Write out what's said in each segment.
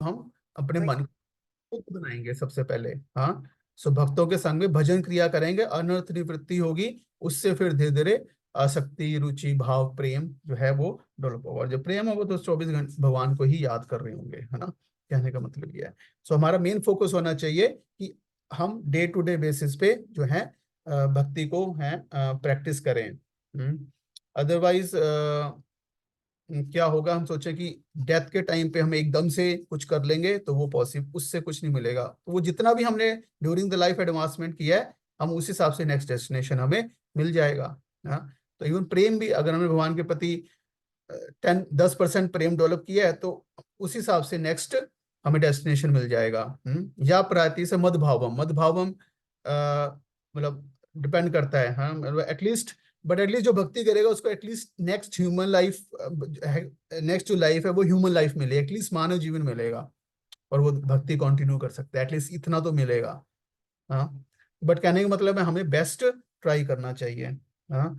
हम अपने मन को बनाएंगे सबसे पहले। हाँ, सो भक्तों के संग में भजन क्रिया करेंगे, अनर्थ निवृत्ति होगी, उससे फिर धीरे धीरे आसक्ति, रुचि, भाव, प्रेम जो है वो डेवलप होगा। और जो प्रेम होगा तो 24 घंटे भगवान को ही याद कर रहे होंगे, है ना। कहने का मतलब ये है। सो हमारा मेन फोकस होना चाहिए कि हम डे टू डे बेसिस पे जो है भक्ति को है प्रैक्टिस करें। अदरवाइज क्या होगा, हम सोचे कि डेथ के टाइम पे हम एकदम से कुछ कर लेंगे तो वो पॉसिबल, उससे कुछ नहीं मिलेगा। तो वो जितना भी हमने ड्यूरिंग द लाइफ एडवांसमेंट किया है, हम उस हिसाब से नेक्स्ट डेस्टिनेशन हमें मिल जाएगा। हाँ, तो इवन प्रेम भी अगर हमने भगवान के प्रति 10% प्रेम डेवलप किया है तो उस हिसाब से नेक्स्ट हमें डेस्टिनेशन मिल जाएगा। या प्राति से मदभावम, मदभावम मतलब डिपेंड करता है। हाँ, मतलब एटलीस्ट, बट एटलीस्ट जो भक्ति करेगा उसको at least next human life, next जो लाइफ है वो ह्यूमन लाइफ मिले, एटलीस्ट मानव जीवन मिलेगा, और वो भक्ति कंटिन्यू कर सकते हैं, एटलीस्ट इतना तो मिलेगा। हाँ, बट कहने का मतलब है हमें बेस्ट ट्राई करना चाहिए। हाँ,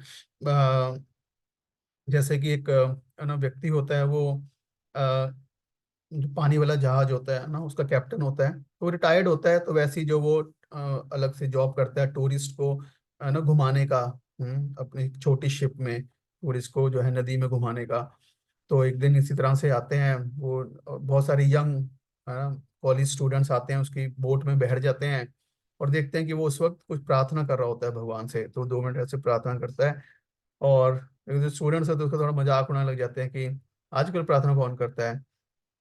जैसे कि एक ना व्यक्ति होता है, वो जो पानी वाला जहाज होता है ना, उसका कैप्टन होता है, तो वो रिटायर्ड होता है, तो वैसे ही जो वो अलग से जॉब करता है टूरिस्ट को ना घुमाने का, अपनी छोटी शिप में टूरिस्ट को जो है नदी में घुमाने का। तो एक दिन इसी तरह से आते हैं वो, बहुत सारे यंग कॉलेज स्टूडेंट्स आते हैं, उसकी बोट में बैठ जाते हैं और देखते हैं कि वो उस वक्त कुछ प्रार्थना कर रहा होता है भगवान से। तो 2 मिनट ऐसे प्रार्थना करता है, और जो स्टूडेंट्स है तो उसका थोड़ा मजाक उड़ाने लग जाते हैं कि आजकल प्रार्थना कौन करता है।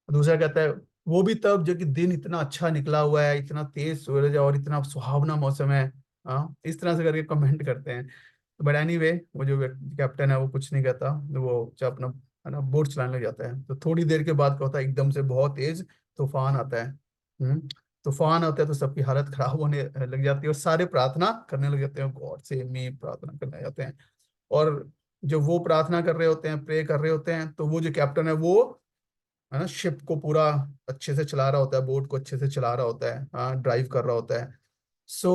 दूसरा कहता है वो भी तब जब कि दिन इतना अच्छा निकला हुआ है, इतना तेज सूरज है और इतना सुहावना मौसम है। हाँ, इस तरह से करके कमेंट करते हैं। बट एनीवे, वो जो कैप्टन है वो कुछ नहीं कहता, वो जो अपना है ना बोट चलाने लग जाता है। तो थोड़ी देर के बाद क्या होता है, एकदम से बहुत तेज तूफान आता है। तूफान आता है तो सबकी हालत खराब होने लग जाती है, और सारे प्रार्थना करने लग जाते हैं, गॉड से मी प्रार्थना करने लग जाते हैं। और जब वो प्रार्थना कर रहे होते हैं, प्रे कर रहे होते हैं, तो वो जो कैप्टन है वो है ना शिप को पूरा अच्छे से चला रहा होता है, बोट को अच्छे से चला रहा होता है, हाँ ड्राइव कर रहा होता है। सो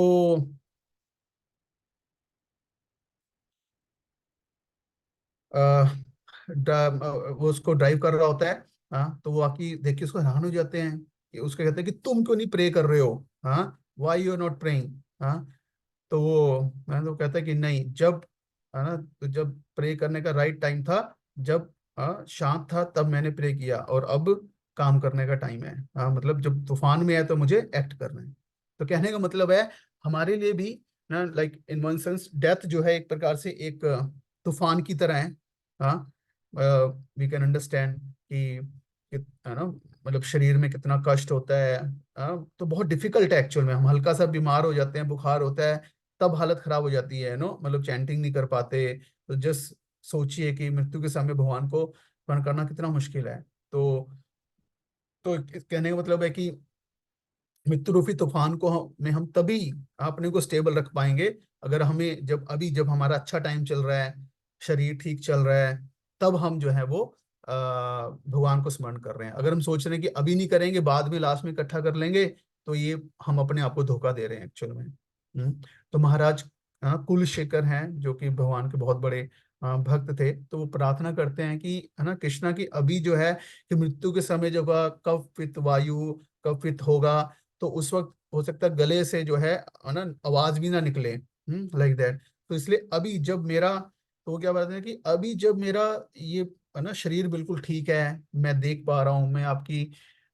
वो उसको ड्राइव कर रहा होता है। हाँ, तो वो आके देख के उसको हैरान हो जाते हैं, कि उसको कहते हैं कि तुम क्यों नहीं प्रे कर रहे हो। हाँ, why you are not praying. हाँ, तो वो मैं तो कहता है कि नहीं, जब है ना, तो जब प्रे करने का राइट टाइम था, जब शांत था तब मैंने प्रे किया, और अब काम करने का टाइम है। हाँ, मतलब जब तूफान में है तो मुझे एक्ट करना है। तो कहने का मतलब है हमारे लिए भी ना, like in one sense death जो है एक प्रकार से एक तूफान की तरह है। हाँ, वी कैन अंडरस्टैंड है ना, मतलब शरीर में कितना कष्ट होता है। तो बहुत डिफिकल्ट है एक्चुअल में, हम हल्का सा बीमार हो जाते हैं, बुखार होता है, तब हालत खराब हो जाती है नो, मतलब चैंटिंग नहीं कर पाते। तो जस्ट सोचिए कि मृत्यु के समय भगवान को स्मरण करना कितना मुश्किल है। तो कहने का मतलब है कि मृत्यु रूपी तूफान को में हम तभी अपने को स्टेबल रख पाएंगे, अगर हमें जब हमारा अच्छा टाइम चल रहा है, शरीर ठीक चल रहा है, तब हम जो है वो भगवान को स्मरण कर रहे हैं। अगर हम सोच रहे हैं कि अभी नहीं करेंगे, बाद में लास्ट में इकट्ठा कर लेंगे, तो ये हम अपने आप को धोखा दे रहे हैं एक्चुअल में। तो महाराज कुलशेखर हैं, जो कि भगवान के बहुत बड़े भक्त थे, तो वो प्रार्थना करते हैं कि है ना कृष्णा की अभी जो है कि मृत्यु के समय जब कफ पित्त वायु कफ पित्त होगा, तो उस वक्त हो सकता है गले से जो है ना आवाज भी ना निकले, लाइक दैट। तो इसलिए अभी जब मेरा, तो वो क्या बात है कि अभी जब मेरा ये है ना शरीर बिल्कुल ठीक है, मैं देख पा रहा हूँ, मैं आपकी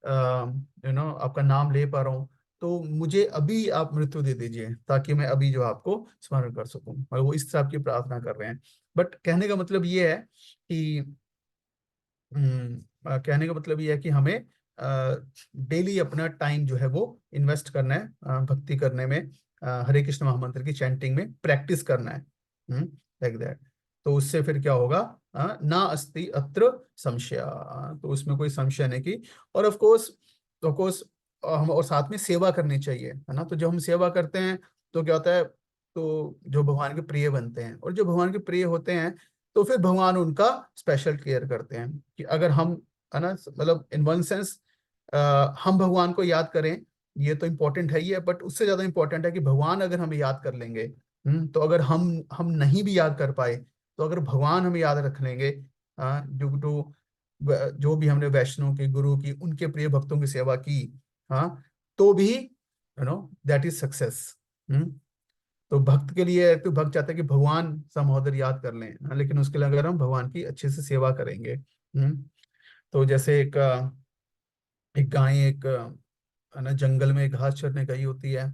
आपका नाम ले पा रहा हूँ, तो मुझे अभी आप मृत्यु दे दीजिए, ताकि मैं अभी जो आपको स्मरण कर सकूं। और वो इस तरह की प्रार्थना कर रहे हैं। बट कहने का मतलब ये है कि कहने का मतलब ये है कि हमें डेली अपना टाइम जो है वो इन्वेस्ट करना है भक्ति करने में, हरे कृष्ण महामंत्र की चैंटिंग में प्रैक्टिस करना है, लाइक दैट। तो उससे फिर क्या होगा, ना अस्ति अत्र संशय, तो उसमें कोई संशय नहीं की। और ऑफ कोर्स हम और साथ में सेवा करनी चाहिए, है ना। तो जब हम सेवा करते हैं तो क्या होता है, तो जो भगवान के प्रिय बनते हैं, और जो भगवान के प्रिय होते हैं तो फिर भगवान उनका स्पेशल केयर करते हैं। कि अगर हम है ना, मतलब इन वन सेंस हम भगवान को याद करें, ये तो इम्पोर्टेंट है ही है, बट उससे ज्यादा इम्पोर्टेंट है कि भगवान अगर हमें याद कर लेंगे। तो अगर हम नहीं भी याद कर पाए, तो अगर भगवान हमें याद रख लेंगे ड्यू टू जो भी हमने वैष्णव की, गुरु की, उनके प्रिय भक्तों की सेवा की, हाँ, तो भी दैट इज सक्सेस। तो भक्त के लिए, तो भक्त चाहता है कि भगवान सा महोदय याद कर लें, हाँ, लेकिन उसके लिए अगर हम भगवान की अच्छे से सेवा करेंगे। तो जैसे एक गाय, है ना, जंगल में घास चरने गई होती है।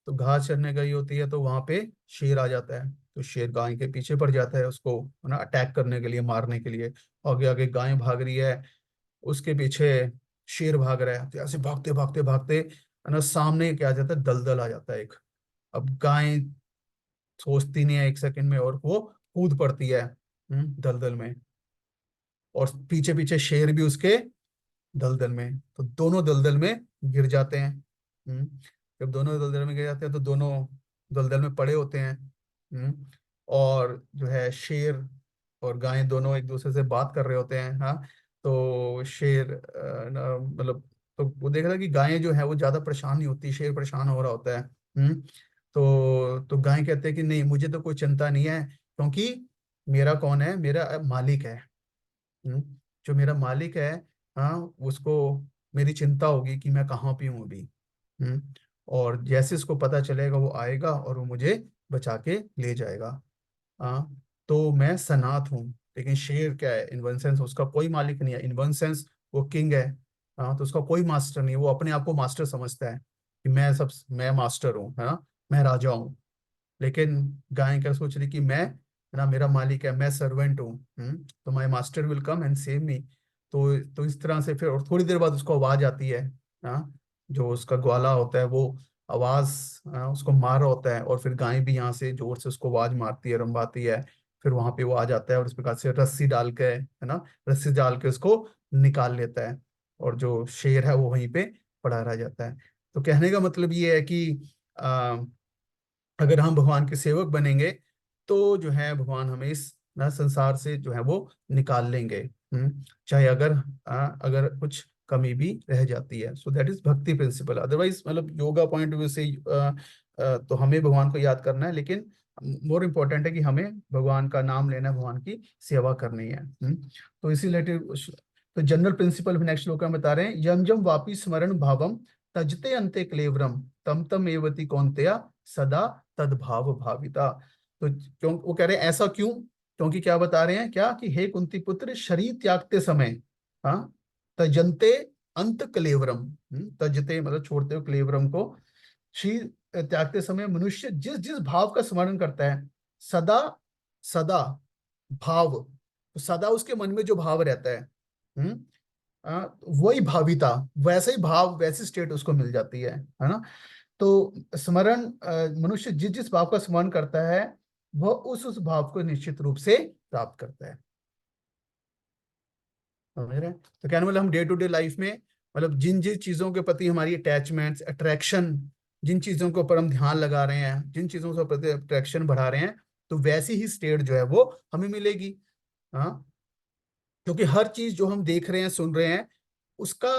तो घास चरने गई होती है तो वहां पे शेर आ जाता है। तो शेर गाय के पीछे पड़ जाता है, उसको, है ना, अटैक करने के लिए, मारने के लिए। आगे आगे गाय भाग रही है, उसके पीछे शेर भाग रहा है। तो ऐसे भागते भागते भागते, है ना, सामने क्या आ जाता है, दलदल आ जाता है एक। अब गाय सोचती नहीं है एक सेकंड में, और वो कूद पड़ती है दलदल में। और पीछे पीछे शेर भी उसके दलदल में। तो दोनों दलदल में गिर जाते हैं। जब दोनों दलदल में गिर जाते हैं तो दोनों दलदल में पड़े होते हैं। और जो है, शेर और गाय दोनों एक दूसरे से बात कर रहे होते हैं, हाँ। तो शेर मतलब, तो वो देख रहा है कि गायें जो है वो ज्यादा परेशान नहीं होती, शेर परेशान हो रहा होता है। तो गाय कहते हैं कि नहीं, मुझे तो कोई चिंता नहीं है, क्योंकि मेरा कौन है, मेरा मालिक है। हम्म, जो मेरा मालिक है, हाँ, उसको मेरी चिंता होगी कि मैं कहाँ पे हूँ अभी। हम्म, और जैसे इसको पता चलेगा वो आएगा और वो मुझे बचा के ले जाएगा। हाँ, तो मैं सनाथ हूँ। लेकिन शेर क्या है, इन वन सेंस उसका कोई मालिक नहीं है, इन वन सेंस वो किंग है। हाँ, तो उसका कोई मास्टर नहीं है, वो अपने आप को मास्टर समझता है कि मैं मास्टर हूँ, है ना, मैं राजा हूँ। लेकिन गाय क्या सोच रही कि मैं, है ना, मेरा मालिक है, मैं सर्वेंट हूँ। तो my master will come and save me. तो इस तरह से फिर, और थोड़ी देर बाद उसको आवाज आती है। हाँ, जो उसका ग्वाला होता है वो आवाज, उसको मार रहा होता है। और फिर गाय भी यहाँ से जोर से उसको आवाज मारती है, रंभाती है। फिर वहां पे वो आ जाता है और इस प्रकार से रस्सी डाल के, है ना, रस्सी डाल के उसको निकाल लेता है। और जो शेर है वो वहीं पे पड़ा रह जाता है। तो कहने का मतलब ये है कि अगर हम भगवान के सेवक बनेंगे तो जो है भगवान हमें इस ना संसार से जो है वो निकाल लेंगे। चाहे अगर कुछ कमी भी रह जाती है। सो दैट इज भक्ति प्रिंसिपल। अदरवाइज मतलब योगा पॉइंट ऑफ व्यू से तो हमें भगवान को याद करना है, लेकिन मोर इम्पोर्टेंट है कि हमें भगवान का नाम लेना है, भगवान की सेवा करनी है। तो इसी रिलेटेड, तो जनरल प्रिंसिपल नेक्स्ट श्लोक में बता रहे हैं, यम यम वापी स्मरण भावम तजते अंते क्लेवरम तम तम एवती कौन्तेया सदा तद्भाव भाविता। तो क्यों वो कह रहे हैं ऐसा क्यों? क्योंकि क्या बता रहे हैं, क्या कि हे कुंती पुत्र, शरीर त्यागते समय, हाँ, तजंते अंत कलेवरम। तजते मतलब छोड़ते हो, क्लेवरम को, शरीर त्यागते समय मनुष्य जिस जिस भाव का स्मरण करता है, सदा सदा भाव, तो सदा उसके मन में जो भाव रहता है, हम्म वही भाविता, वैसे ही भाव, वैसी स्टेट उसको मिल जाती है ना। तो स्मरण, मनुष्य जिस जिस भाव का स्मरण करता है, वह उस भाव को निश्चित रूप से प्राप्त करता है। समझ रहे हैं? तो कहने मतलब हम डे टू डे लाइफ में, मतलब जिन जिन चीजों के प्रति हमारी अटैचमेंट्स, अट्रैक्शन, जिन चीजों के ऊपर हम ध्यान लगा रहे हैं, जिन चीजों के प्रति अट्रैक्शन बढ़ा रहे हैं, तो वैसी ही स्टेट जो है वो हमें मिलेगी। हाँ, क्योंकि हर चीज जो हम देख रहे हैं, सुन रहे हैं, उसका,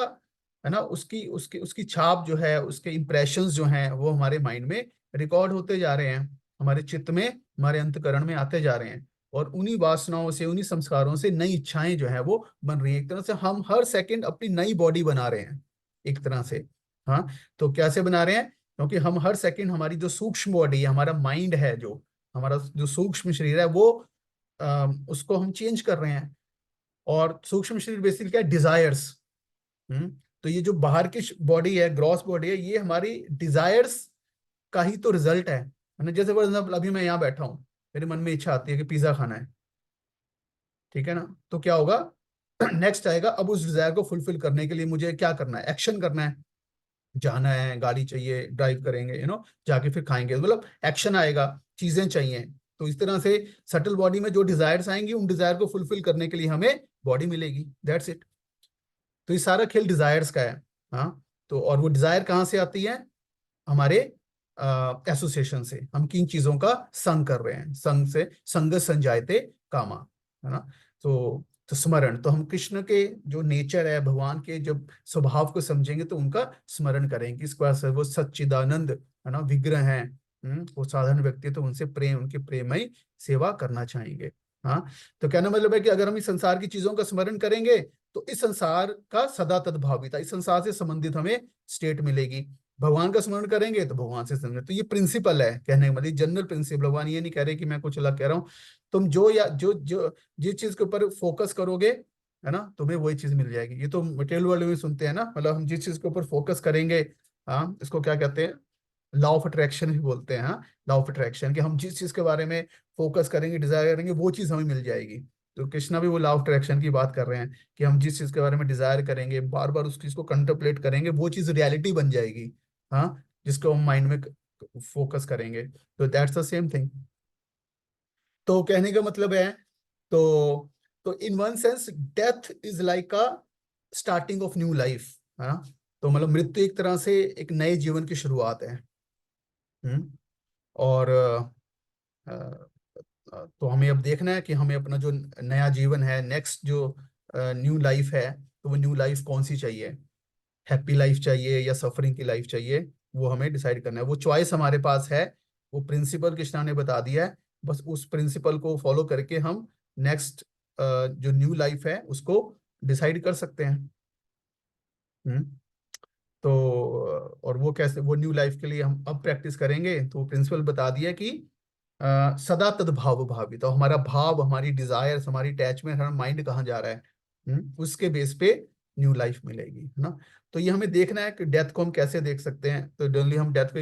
है ना, उसकी उसकी उसकी छाप जो है, उसके इंप्रेशंस जो हैं वो हमारे माइंड में रिकॉर्ड होते जा रहे हैं, हमारे चित्त में, हमारे अंतकरण में आते जा रहे हैं। और उन्हीं वासनाओं से, उन्हीं संस्कारों से नई इच्छाएं जो है वो बन रही हैं। एक तरह से हम हर सेकंड अपनी नई बॉडी बना रहे हैं, एक तरह से। हाँ, तो कैसे बना रहे हैं? क्योंकि हम हर सेकंड हमारी जो सूक्ष्म बॉडी है, हमारा माइंड है, जो हमारा जो सूक्ष्म शरीर है, वो उसको हम चेंज कर रहे हैं। और सूक्ष्म शरीर बेसिकली क्या है? डिजायर्स। हम्म तो ये जो बाहर की बॉडी है, ग्रॉस बॉडी है, ये हमारी डिजायर्स का ही तो रिजल्ट है ना। जैसे फॉर एग्जाम्पल अभी मैं यहाँ बैठा हूँ, मेरे मन में इच्छा आती है कि पिज्जा खाना है, ठीक है ना। तो क्या होगा? नेक्स्ट आएगा, अब उस डिजायर को फुलफिल करने के लिए मुझे क्या करना है? एक्शन करना है, जाना है, गाड़ी चाहिए, ड्राइव करेंगे, जाके फिर खाएंगे, मतलब एक्शन आएगा, चीजें चाहिए। तो इस तरह से सटल बॉडी में जो डिजायर्स आएंगी, उन डिजायर को फुलफिल करने के लिए हमें बॉडी मिलेगी। That's it. तो ये सारा खेल डिजायर्स का है। हाँ, तो और वो डिजायर कहाँ से आती है? हमारे एसोसिएशन से। हम किन चीजों का संग कर रहे हैं, संग से संग संजायते कामा, है ना। तो स्मरण, तो हम कृष्ण के जो नेचर है, भगवान के जब स्वभाव को समझेंगे तो उनका स्मरण करेंगे। इस वजह से वो सच्चिदानंद, है ना, विग्रह हैं। वो साधारण व्यक्ति, तो उनसे प्रेम, उनके प्रेमयी सेवा करना चाहेंगे। हाँ, तो कहना मतलब है कि अगर हम इस संसार की चीजों का स्मरण करेंगे तो इस संसार का सदा तद्भाविता, इस संसार से संबंधित हमें स्टेट मिलेगी। भगवान का स्मरण करेंगे तो भगवान से संबंधित, तो ये प्रिंसिपल है कहने का मतलब, जनरल प्रिंसिपल। भगवान ये नहीं कह रहे कि मैं कुछ अलग कह रहा हूँ। तुम जो या जो जो जिस चीज के ऊपर फोकस करोगे, है ना, तुम्हें वही चीज मिल जाएगी। ये तो मटेरियल वर्ल्ड में सुनते हैं ना, मतलब हम जिस चीज के ऊपर फोकस करेंगे, हाँ, इसको क्या कहते हैं, लॉ ऑफ अट्रैक्शन भी बोलते हैं। हाँ, लॉ ऑफ अट्रैक्शन, कि हम जिस चीज के बारे में फोकस करेंगे, डिजायर करेंगे, वो चीज हमें मिल जाएगी। तो कृष्णा भी वो लॉ ऑफ अट्रैक्शन की बात कर रहे हैं कि हम जिस चीज के बारे में डिजायर करेंगे, बार बार उस चीज को कंtemplate करेंगे, वो चीज रियलिटी बन जाएगी। हाँ, जिसको हम माइंड में फोकस करेंगे, तो दैट्स द सेम थिंग। तो कहने का मतलब है, तो in one sense death is like a starting of new life. हाँ, तो मतलब मृत्यु एक तरह से एक नए जीवन की शुरुआत है। और तो हमें अब देखना है कि हमें अपना जो नया जीवन है, नेक्स्ट जो न्यू लाइफ है, तो वो न्यू लाइफ कौन सी चाहिए, हैप्पी लाइफ चाहिए या सफरिंग की लाइफ चाहिए, वो हमें डिसाइड करना है। वो चॉइस हमारे पास है, वो प्रिंसिपल कृष्णा ने बता दिया है। बस उस प्रिंसिपल को फॉलो करके हम नेक्स्ट जो न्यू लाइफ है उसको डिसाइड कर सकते हैं। हम्म तो और वो कैसे, वो न्यू लाइफ के लिए हम अब प्रैक्टिस करेंगे, तो प्रिंसिपल बता दिया कि सदा तद्भाव भावी, तो हमारा भाव, हमारी डिजायर्स, हमारी अटैचमेंट, हमारा माइंड कहाँ जा रहा है, उसके बेस पे न्यू लाइफ मिलेगी, है ना। तो ये हमें देखना है कि डेथ को हम कैसे देख सकते हैं। तो जनरली हम डेथ को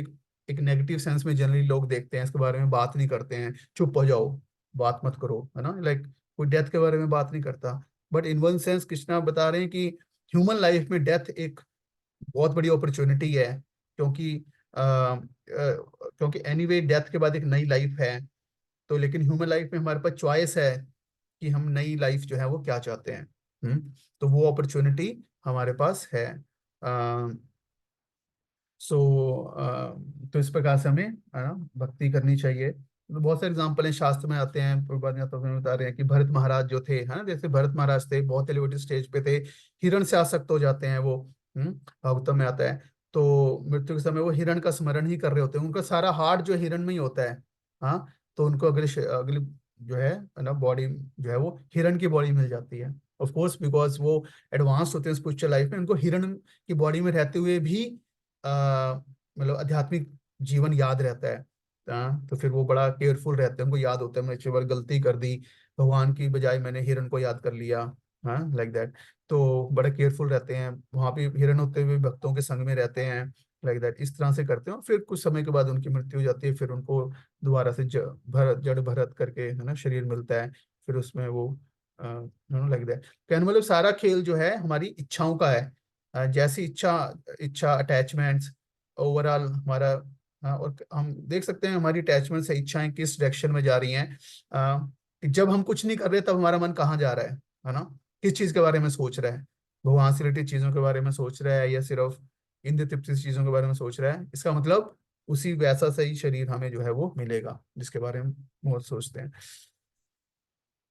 एक नेगेटिव सेंस में जनरली लोग देखते हैं, इसके बारे में बात नहीं करते हैं, चुप हो जाओ, बात मत करो, है ना, लाइक कोई डेथ के बारे में बात नहीं करता। But in one sense Krishna बता रहे हैं कि ह्यूमन लाइफ में डेथ एक बहुत बड़ी अपॉर्चुनिटी है, क्योंकि क्योंकि एनीवे डेथ के बाद एक नई लाइफ है। तो लेकिन ह्यूमन लाइफ में हमारे पास चॉइस है कि हम नई लाइफ जो है वो क्या चाहते हैं। तो वो अपॉर्चुनिटी हमारे पास है। सो तो इस प्रकार से हमें, है ना, भक्ति करनी चाहिए। तो बहुत सारे एग्जाम्पल हैं शास्त्र में आते हैं, प्रभुपाद ने तो हमें बता रहे हैं कि भरत महाराज जो थे, है ना, जैसे भरत महाराज थे, बहुत एलिवेटेड स्टेज पे थे, हिरण से आसक्त हो जाते हैं वो। भागवतम में आता है। तो मृत्यु के समय वो हिरण का स्मरण ही कर रहे होते हैं, उनका सारा हार्ट जो हिरण में ही होता है। हाँ, तो उनको अगले अगली जो है ना, बॉडी जो है वो हिरण की बॉडी मिल जाती है। ऑफ कोर्स बिकॉज वो एडवांस होते हैं स्पिरिचुअल लाइफ में, उनको हिरण की बॉडी में रहते हुए भी मतलब आध्यात्मिक जीवन याद रहता है। तो फिर वो बड़ा केयरफुल रहते हैं, उनको याद होता है मैंने एक बार गलती कर दी, भगवान की बजाय मैंने हिरण को याद कर लिया। हाँ, लाइक दैट। तो बड़े केयरफुल रहते हैं, वहां पे हिरण होते हुए भक्तों के संग में रहते हैं, लाइक दैट। इस तरह से करते हैं, और फिर कुछ समय के बाद उनकी मृत्यु हो जाती है, फिर उनको दोबारा से जड़ भरत करके, है ना, शरीर मिलता है। फिर उसमें वो लाइक दैट। कहने मतलब सारा खेल जो है हमारी इच्छाओं का है। जैसी इच्छा, अटैचमेंट्स, ओवरऑल हमारा। और हम देख सकते हैं हमारी अटैचमेंट से इच्छाएं किस डायरेक्शन में जा रही हैं। कि जब हम कुछ नहीं कर रहे तब हमारा मन कहाँ जा रहा है ना, किस चीज के बारे में सोच रहा है, भगवान से रिलेटेड चीजों के बारे में सोच रहा है या सिर्फ इंद्र तृप्ति चीजों के बारे में सोच रहा है। इसका मतलब उसी वैसा सही शरीर हमें जो है वो मिलेगा जिसके बारे में बहुत सोचते हैं।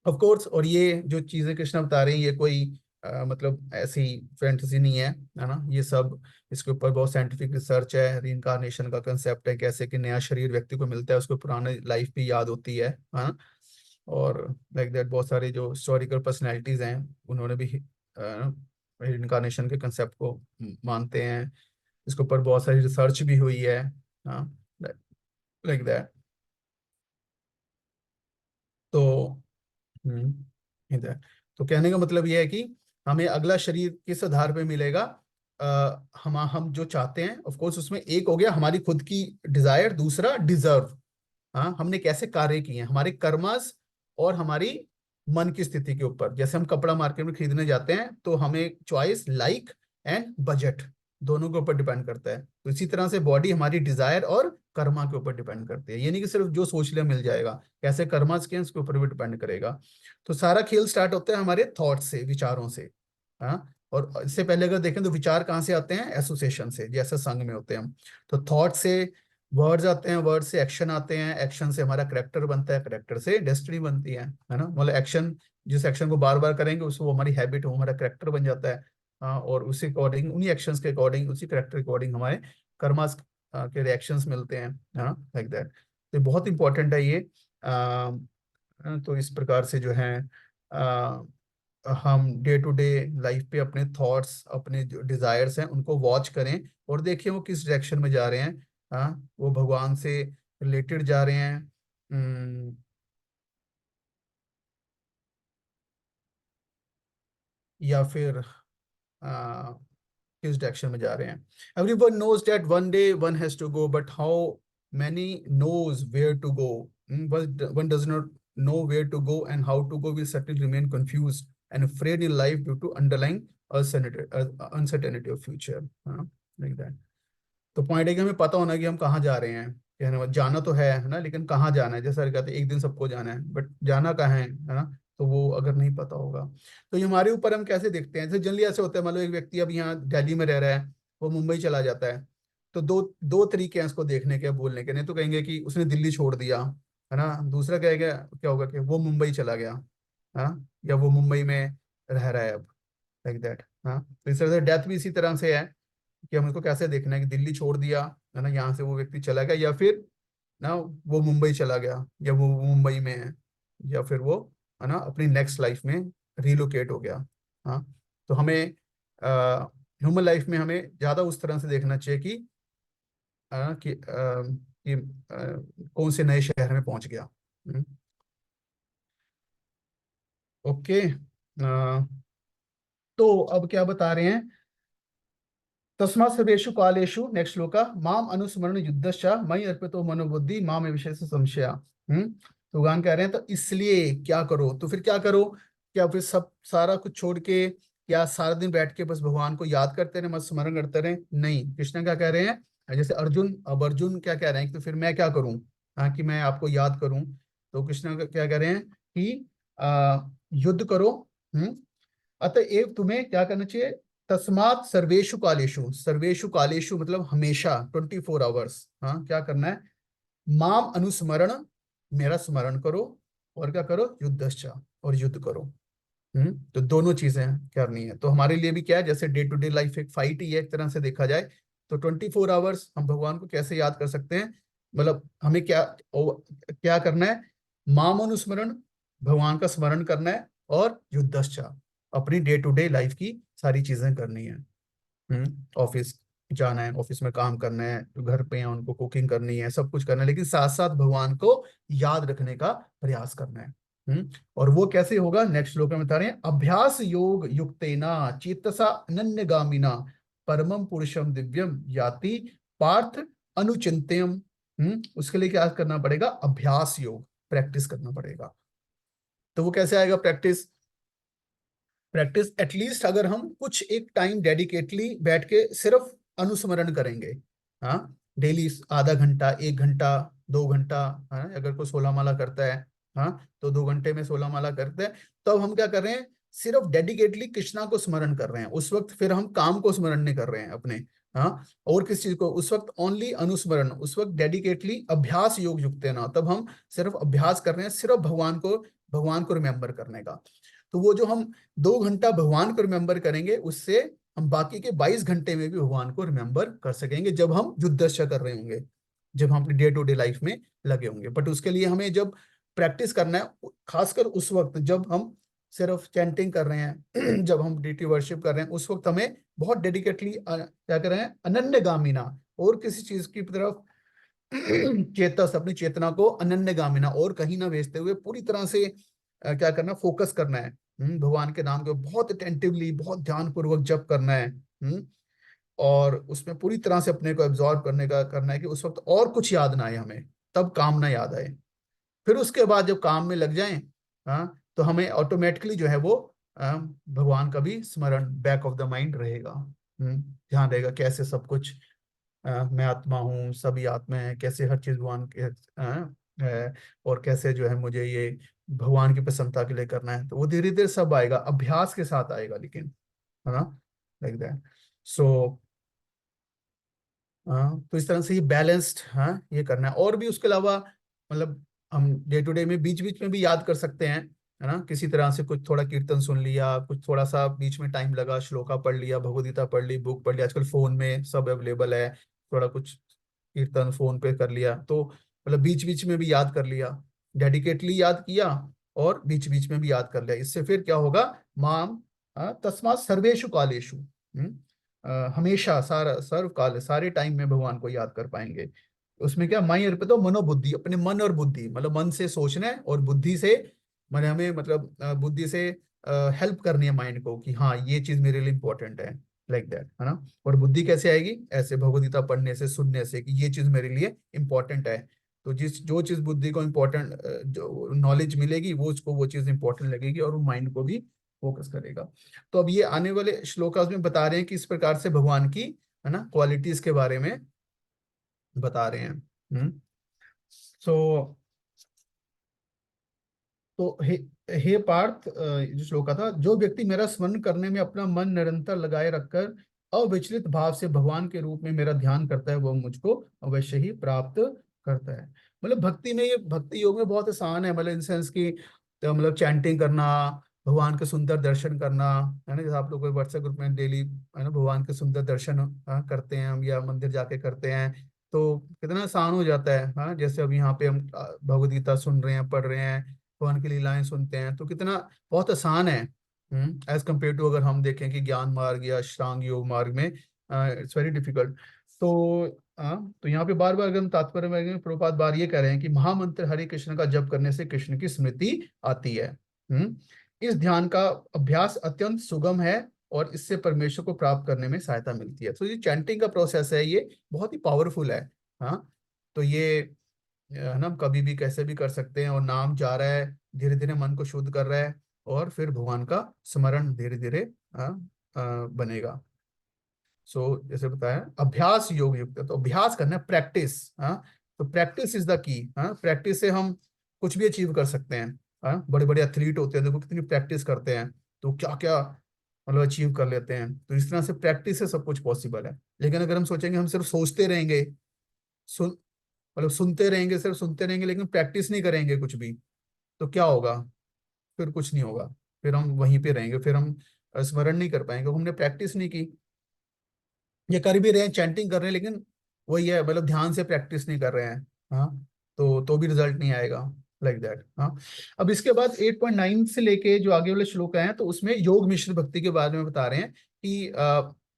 ऑफ कोर्स, और ये जो चीजें कृष्णा बता रहे हैं, ये कोई मतलब ऐसी फैंटेसी नहीं है ना, ये सब, इसके ऊपर बहुत साइंटिफिक रिसर्च है। रीइंकारनेशन का कंसेप्ट है, कैसे कि नया शरीर व्यक्ति को मिलता है, उसको पुरानी लाइफ भी याद होती है। हाँ, और लाइक दैट बहुत सारे जो हिस्टोरिकल पर्सनैलिटीज हैं, उन्होंने भी रीइंकारनेशन के कंसेप्ट को मानते हैं। इसके ऊपर बहुत सारी रिसर्च भी हुई है। हाँ, लाइक दैट। तो इधर, तो कहने का मतलब यह है कि हमें अगला शरीर किस आधार पे मिलेगा। हम जो चाहते हैं, ऑफ कोर्स उसमें एक हो गया हमारी खुद की डिजायर, दूसरा डिजर्व। हाँ, हमने कैसे कार्य किए हैं, हमारे कर्मस और हमारी मन की स्थिति के ऊपर। जैसे हम कपड़ा मार्केट में खरीदने जाते हैं तो हमें चॉइस लाइक एंड बजट दोनों के ऊपर डिपेंड करता है। तो इसी तरह से बॉडी हमारी डिजायर और कर्मा के ऊपर डिपेंड करती है। ये नहीं कि सिर्फ जो सोच लिया मिल जाएगा, कैसे कर्मास किए उसके ऊपर भी डिपेंड करेगा। तो सारा खेल स्टार्ट होता है हमारे थॉट से, विचारों से। हाँ, और इससे पहले अगर देखें तो विचार कहाँ से आते हैं, एसोसिएशन से, जैसे संघ में होते हैं हम। तो थॉट से वर्ड्स आते हैं, वर्ड से एक्शन आते हैं, एक्शन से हमारा करेक्टर बनता है, करेक्टर से डेस्टिनी बनती है ना। मतलब एक्शन, जिस एक्शन को बार बार करेंगे उसको, वो हमारी हैबिट, वो हमारा करेक्टर बन जाता है। और उसी अकॉर्डिंग, उन्हीं एक्शंस के अकॉर्डिंग, उसी करेक्टर के अकॉर्डिंग हमारे कर्मास के रिएक्शंस मिलते हैं, हाँ, लाइक दैट। तो बहुत इंपॉर्टेंट है ये। तो इस प्रकार से जो है आ, हम डे टू डे लाइफ पे अपने थॉट्स, अपने जो डिजायर्स हैं उनको वॉच करें और देखिए वो किस डायरेक्शन में जा रहे हैं। हाँ, वो भगवान से रिलेटेड जा रहे हैं, या फिर किस डायरेक्शन में जा रहे हैं। Everyone knows that one day one has to go, but how many knows where to go. One does not know where to go and how to go will certainly remain confused and afraid in life due to underlying uncertainty of future. हाँ, like that. तो point है कि हमें पता होना कि हम कहाँ जा रहे हैं, कहने वाला जाना तो है ना, लेकिन कहाँ जाना है। जैसा कहते हैं एक दिन सबको जाना है, बट जाना कहाँ है ना। तो वो अगर नहीं पता होगा तो ये हमारे ऊपर हम कैसे देखते हैं। जैसे जनरली ऐसे होता है, मान लो एक व्यक्ति अब यहाँ दिल्ली में रह रहा है, वो मुंबई चला जाता है, तो दो दो तरीके हैं इसको देखने के, बोलने के। नहीं तो कहेंगे कि उसने दिल्ली छोड़ दिया, है ना। दूसरा कहेगा क्या होगा कि वो मुंबई चला गया, हाँ, या वो मुंबई में रह रहा है अब, लाइक दैट। हाँ, तो इस तरह से डेथ भी इसी तरह से है कि हम इसको कैसे देखना है कि दिल्ली छोड़ दिया, है ना, यहाँ से वो व्यक्ति चला गया, या फिर ना वो मुंबई चला गया, या वो मुंबई में है, या फिर वो, है ना, अपनी नेक्स्ट लाइफ में रिलोकेट हो गया। हाँ, तो हमें ह्यूमन लाइफ में हमें ज्यादा उस तरह से देखना चाहिए कि कौन से नए शहर में पहुंच गया। ओके। तो अब क्या बता रहे हैं, तस्मात् सर्वेषु कालेषु, नेक्स्ट श्लोका, माम अनुस्मरण युद्धश्च मयि अर्पितो मनोबुद्धि माम विशेष संशया। तो भगवान कह रहे हैं तो इसलिए क्या करो, तो फिर क्या करो, क्या फिर सब सारा कुछ छोड़ के या सारा दिन बैठ के बस भगवान को याद करते रहे, मत स्मरण करते रहे? नहीं, कृष्ण क्या कह रहे हैं, जैसे अर्जुन, अब अर्जुन क्या कह रहे हैं, तो फिर मैं क्या करूं, हाँ, कि मैं आपको याद करूं। तो कृष्ण क्या कह रहे हैं कि युद्ध करो। हम्म अतएव तुम्हें क्या करना चाहिए, तस्मात सर्वेशु कालेशु, सर्वेशु कालेशु मतलब हमेशा 24 आवर्स, हाँ, क्या करना है, माम अनुस्मरण, मेरा स्मरण करो, और क्या करो, युद्धश्च, और युद्ध करो। तो दोनों चीजें करनी है। तो हमारे लिए भी क्या है, जैसे डे टू डे लाइफ एक फाइट ही है एक तरह से देखा जाए, तो 24 आवर्स हम भगवान को कैसे याद कर सकते हैं, मतलब हमें क्या क्या करना है, माम अनुस्मरण, भगवान का स्मरण करना है, और युद्धश्च, अपनी डे टू डे लाइफ की सारी चीजें करनी है। ऑफिस जाना है, ऑफिस में काम करना है, जो घर पे हैं उनको कुकिंग करनी है, सब कुछ करना है, लेकिन साथ साथ भगवान को याद रखने का प्रयास करना है। और वो कैसे होगा, नेक्स्ट श्लोक में बता रहे हैं, अभ्यास योग युक्तेना चेतसा अनन्यगामिना परमम पुरुषम दिव्यम याति पार्थ अनुचिंत्यम। उसके लिए क्या करना पड़ेगा, अभ्यास योग, प्रैक्टिस करना पड़ेगा। तो वो कैसे आएगा प्रैक्टिस, प्रैक्टिस एटलीस्ट अगर हम कुछ एक टाइम डेडिकेटली बैठ के सिर्फ अनुस्मरण करेंगे, हाँ, डेली आधा घंटा, 1 घंटा, 2 घंटा, हाँ, अगर कोई 16 माला करता है, हाँ, तो 2 घंटे में 16 माला करते हैं। तो अब हम क्या कर रहे हैं, सिर्फ डेडिकेटली कृष्णा को स्मरण कर रहे हैं उस वक्त, फिर हम काम को स्मरण नहीं कर रहे हैं अपने, हाँ, और किस चीज को, उस वक्त ओनली अनुस्मरण, उस वक्त डेडिकेटली अभ्यास योग युक्त है ना, तब हम सिर्फ अभ्यास कर रहे हैं, सिर्फ भगवान को रिमेम्बर करने का। तो वो जो हम 2 घंटा भगवान को रिमेम्बर करेंगे, उससे हम बाकी के 22 घंटे में भी भगवान को रिमेम्बर कर सकेंगे, जब हम युद्धश्च कर रहे होंगे, जब हम अपनी डे टू डे लाइफ में लगे होंगे। बट उसके लिए हमें जब प्रैक्टिस करना है, खासकर उस वक्त जब हम सिर्फ चैंटिंग कर रहे हैं जब हम डीटी वर्शिप कर रहे हैं, उस वक्त हमें बहुत डेडिकेटली क्या कर रहे हैं, अनन्य गामिना, और किसी चीज की तरफ चेतस, अपनी चेतना को अनन्य गामिना, और कहीं ना भेजते हुए पूरी तरह से क्या करना, फोकस करना है। भगवान के नाम को बहुत अटेंटिवली, बहुत ध्यान पूर्वक जप करना है। और उसमें पूरी तरह से अपने को एब्जॉर्ब करना है कि उस वक्त और कुछ याद ना आए हमें, तब काम ना याद आए। फिर उसके बाद जब काम में लग जाएं, हाँ, तो हमें ऑटोमेटिकली जो है वो भगवान का भी स्मरण बैक ऑफ द माइंड रहेगा। ध्यान रहेगा कैसे सब कुछ, मैं आत्मा हूँ, सभी आत्मा है, कैसे हर चीज भगवान के है, और कैसे जो है मुझे ये भगवान की प्रसन्नता के लिए करना है। तो वो धीरे धीरे सब आएगा, अभ्यास के साथ आएगा, लेकिन, है ना, लाइक दैट। सो हाँ, तो इस तरह से ये बैलेंस्ड, हाँ, ये करना है। और भी उसके अलावा मतलब हम डे टू डे में बीच बीच में भी याद कर सकते हैं, है ना, किसी तरह से कुछ थोड़ा कीर्तन सुन लिया, कुछ थोड़ा सा बीच में टाइम लगा, श्लोका पढ़ लिया, भगवद गीता पढ़ ली, बुक पढ़ लिया, आजकल फोन में सब अवेलेबल है, थोड़ा कुछ कीर्तन फोन पे कर लिया, तो मतलब बीच बीच में भी याद कर लिया, डेडिकेटली याद किया, और बीच बीच में भी याद कर लिया। इससे फिर क्या होगा, माम तस्मात् सर्वेषु कालेषु, हमेशा, सारा सर्व काल, सारे टाइम में भगवान को याद कर पाएंगे। उसमें क्या, मयि अर्पितो मनोबुद्धि, अपने मन और बुद्धि, मतलब मन से सोचना है और बुद्धि से, मैंने हमें मतलब बुद्धि से हेल्प करनी है माइंड को कि हाँ ये चीज मेरे लिए इंपॉर्टेंट है, लाइक दैट, है ना। और बुद्धि कैसे आएगी, ऐसे भगवदगीता पढ़ने से, सुनने से कि ये चीज मेरे लिए इंपॉर्टेंट है। तो जिस जो चीज बुद्धि को इम्पोर्टेंट, जो नॉलेज मिलेगी, वो उसको वो चीज इंपॉर्टेंट लगेगी और वो माइंड को भी फोकस करेगा। तो अब ये आने वाले श्लोकास में बता रहे हैं कि इस प्रकार से भगवान की, है ना, क्वालिटीज के बारे में बता रहे हैं। सो तो हे पार्थ, जो श्लोका था, जो व्यक्ति मेरा स्मरण करने में अपना मन निरंतर लगाए रखकर अविचलित भाव से भगवान के रूप में मेरा ध्यान करता है, वह मुझको अवश्य ही प्राप्त करता है। मतलब भक्ति में, ये भक्ति योग में बहुत आसान है, मतलब इन सेंस की, तो मतलब चैंटिंग करना, भगवान के सुंदर दर्शन करना, है ना, जैसे आप लोग व्हाट्सएप ग्रुप में डेली, है ना, भगवान के सुंदर दर्शन करते हैं हम, या मंदिर जाके करते हैं, तो कितना आसान हो जाता है। हाँ, जैसे अब यहाँ पे हम भगवद गीता सुन रहे हैं, पढ़ रहे हैं, भगवान की लीलाएं सुनते हैं, तो कितना बहुत आसान है एज कम्पेयर टू अगर हम देखें कि ज्ञान मार्ग या अष्टांग योग मार्ग में इट्स वेरी डिफिकल्ट। तो तो यहाँ पे बार बार अगर हम तात्पर्य में प्रभुपाद बार ये कह रहे हैं कि महामंत्र हरे कृष्ण का जप करने से कृष्ण की स्मृति आती है। इस ध्यान का अभ्यास अत्यंत सुगम है और इससे परमेश्वर को प्राप्त करने में सहायता मिलती है। तो ये चैंटिंग का प्रोसेस है, ये बहुत ही पावरफुल है। हाँ, तो ये, है ना, हम कभी भी कैसे भी कर सकते हैं, और नाम जा रहा है, धीरे धीरे मन को शुद्ध कर रहा है, और फिर भगवान का स्मरण धीरे धीरे बनेगा। जैसे बताया, अभ्यास योग युक्त है, तो अभ्यास करना है, प्रैक्टिस। हाँ, तो प्रैक्टिस इज द की। हाँ, प्रैक्टिस से हम कुछ भी अचीव कर सकते हैं। हाँ, बड़े बड़े एथलीट होते हैं, देखो कितनी प्रैक्टिस करते हैं, तो क्या क्या मतलब अचीव कर लेते हैं। तो इस तरह से प्रैक्टिस से सब कुछ पॉसिबल है। लेकिन अगर हम सोचेंगे, हम सिर्फ सोचते रहेंगे, सुन मतलब सुनते रहेंगे, सिर्फ सुनते रहेंगे, लेकिन प्रैक्टिस नहीं करेंगे कुछ भी, तो क्या होगा, फिर कुछ नहीं होगा। फिर हम वहीं पे रहेंगे, फिर हम स्मरण नहीं कर पाएंगे, हमने प्रैक्टिस नहीं की। ये कर भी रहे हैं, चैंटिंग कर रहे हैं, लेकिन वही है, मतलब ध्यान से प्रैक्टिस नहीं कर रहे हैं। हाँ, तो भी रिजल्ट नहीं आएगा, लाइक दैट। हाँ, अब इसके बाद 8.9 से लेके जो आगे वाले श्लोक हैं, तो उसमें योग मिश्र भक्ति के बारे में बता रहे हैं कि